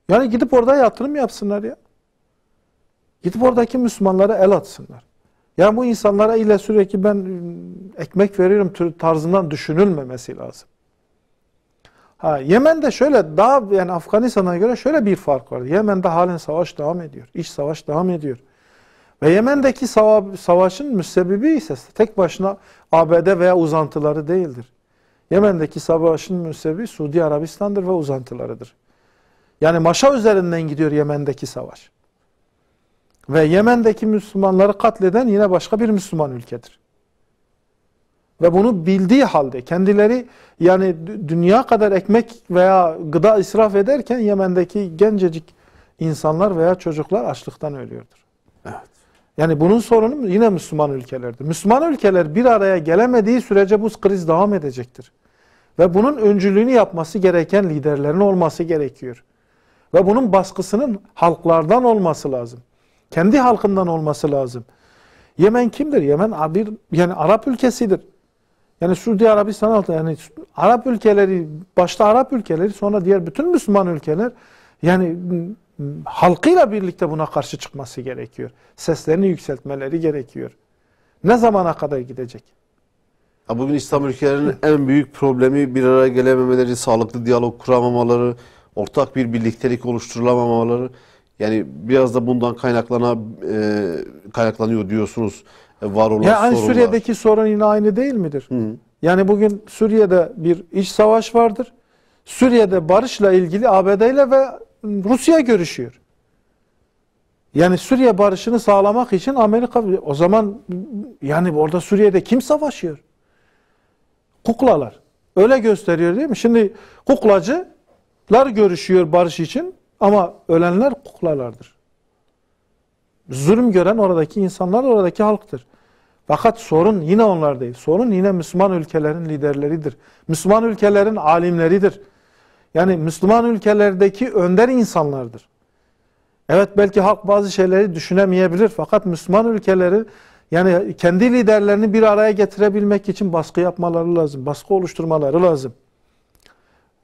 Yani gidip orada yatırım yapsınlar ya. Gidip oradaki Müslümanlara el atsınlar. Yani bu insanlara ile sürekli ben ekmek veriyorum tarzından düşünülmemesi lazım. Yemen'de şöyle yani Afganistan'a göre şöyle bir fark var. Yemen'de halen savaş devam ediyor. İç savaş devam ediyor. Ve Yemen'deki savaşın müsebbibi ise tek başına ABD veya uzantıları değildir. Yemen'deki savaşın müsebbibi Suudi Arabistan'dır ve uzantılarıdır. Yani Maşa üzerinden gidiyor Yemen'deki savaş. Ve Yemen'deki Müslümanları katleden yine başka bir Müslüman ülkedir. Ve bunu bildiği halde kendileri yani dünya kadar ekmek veya gıda israf ederken Yemen'deki gencecik insanlar veya çocuklar açlıktan ölüyordur. Evet. Yani bunun sorunu yine Müslüman ülkelerdir. Müslüman ülkeler bir araya gelemediği sürece bu kriz devam edecektir. Ve bunun öncülüğünü yapması gereken liderlerin olması gerekiyor. Ve bunun baskısının halklardan olması lazım. Kendi halkından olması lazım. Yemen kimdir? Yemen yani Arap ülkesidir. Yani Suudi Arabistan altında yani Arap ülkeleri, başta Arap ülkeleri sonra diğer bütün Müslüman ülkeler yani halkıyla birlikte buna karşı çıkması gerekiyor. Seslerini yükseltmeleri gerekiyor. Ne zamana kadar gidecek? Bugün İslam ülkelerinin en büyük problemi bir araya gelememeleri, sağlıklı diyalog kuramamaları, ortak bir birliktelik oluşturulamamaları. Yani biraz da bundan kaynaklanıyor diyorsunuz. var olan Yani sorunlar. Suriye'deki sorun yine aynı değil midir? Hı. Yani bugün Suriye'de bir iç savaş vardır. Suriye'de barışla ilgili ABD ile ve Rusya görüşüyor. Yani Suriye barışını sağlamak için Amerika, o zaman yani orada Suriye'de kim savaşıyor? Kuklalar. Öyle gösteriyor değil mi? Şimdi kuklacılar görüşüyor barış için ama ölenler kuklalardır. Zulüm gören oradaki insanlar, oradaki halktır. Fakat sorun yine onlar değil. Sorun yine Müslüman ülkelerin liderleridir. Müslüman ülkelerin alimleridir. Yani Müslüman ülkelerdeki önder insanlardır. Evet, belki halk bazı şeyleri düşünemeyebilir fakat Müslüman ülkeleri yani kendi liderlerini bir araya getirebilmek için baskı yapmaları lazım. Baskı oluşturmaları lazım.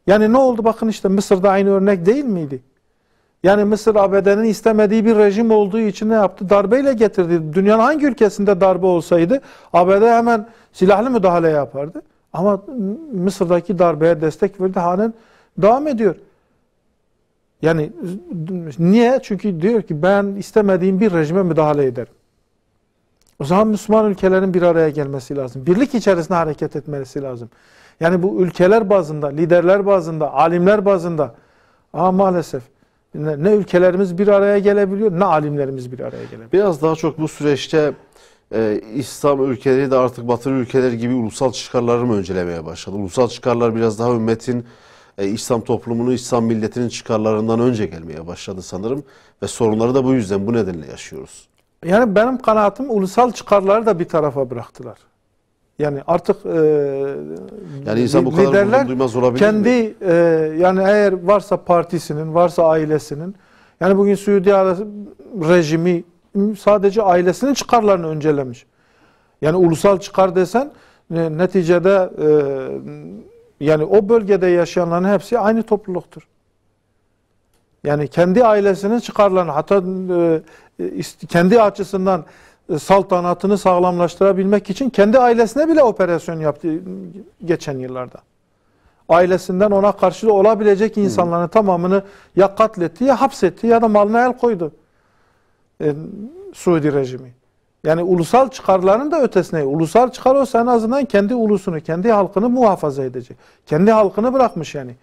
Yani ne oldu? Bakın işte Mısır'da aynı örnek değil miydi? Yani Mısır ABD'nin istemediği bir rejim olduğu için ne yaptı? Darbeyle getirdi. Dünyanın hangi ülkesinde darbe olsaydı ABD hemen silahlı müdahale yapardı. Ama Mısır'daki darbeye destek verdi. Halen devam ediyor. Yani niye? Çünkü diyor ki ben istemediğim bir rejime müdahale ederim. O zaman Müslüman ülkelerin bir araya gelmesi lazım. Birlik içerisinde hareket etmesi lazım. Yani bu ülkeler bazında, liderler bazında, alimler bazında maalesef ne ülkelerimiz bir araya gelebiliyor, ne alimlerimiz bir araya gelebiliyor. Biraz daha çok bu süreçte İslam ülkeleri de artık Batı ülkeleri gibi ulusal çıkarları mı öncelemeye başladı? Ulusal çıkarlar biraz daha ümmetin, İslam toplumunu, İslam milletinin çıkarlarından önce gelmeye başladı sanırım. Ve sorunları da bu yüzden, bu nedenle yaşıyoruz. Yani benim kanaatim ulusal çıkarları da bir tarafa bıraktılar. Yani artık Yani insan bu kadar liderler vurdum duymaz olabilir kendi mi? yani eğer varsa partisinin, varsa ailesinin, yani bugün Suudi rejimi sadece ailesinin çıkarlarını öncelemiş. Yani ulusal çıkar desen neticede yani o bölgede yaşayanların hepsi aynı topluluktur. Yani kendi ailesinin çıkarlarını, hatta kendi açısından saltanatını sağlamlaştırabilmek için kendi ailesine bile operasyon yaptı geçen yıllarda. Ailesinden ona karşı olabilecek insanların tamamını ya katletti, ya hapsetti, ya da malına el koydu Suudi rejimi. Yani ulusal çıkarların da ötesine, ulusal çıkar olsa en azından kendi ulusunu, kendi halkını muhafaza edecek. Kendi halkını bırakmış yani.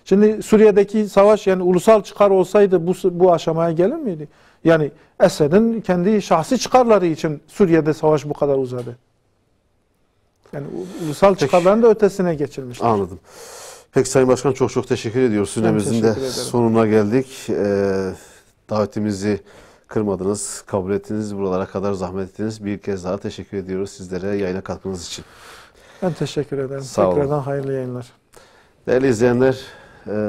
Şimdi Suriye'deki savaş yani ulusal çıkar olsaydı bu aşamaya gelir miydi? Yani Esed'in kendi şahsi çıkarları için Suriye'de savaş bu kadar uzadı. Yani ulusal çıkarların da ötesine geçilmiştir. Anladım. Peki Sayın Başkan, çok çok teşekkür ediyoruz. Süремizin de sonuna geldik. Davetimizi kırmadınız, kabul ettiniz, buralara kadar zahmet ettiniz. Bir kez daha teşekkür ediyoruz sizlere yayına katkınız için. Ben teşekkür ederim. Sağ olun. Tekrardan hayırlı yayınlar. Değerli izleyenler,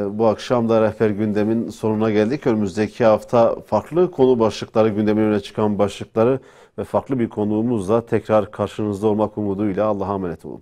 bu akşam da Rehber Gündem'in sonuna geldik. Önümüzdeki hafta farklı konu başlıkları, gündemin öne çıkan başlıkları ve farklı bir konuğumuzla tekrar karşınızda olmak umuduyla Allah'a emanet olun.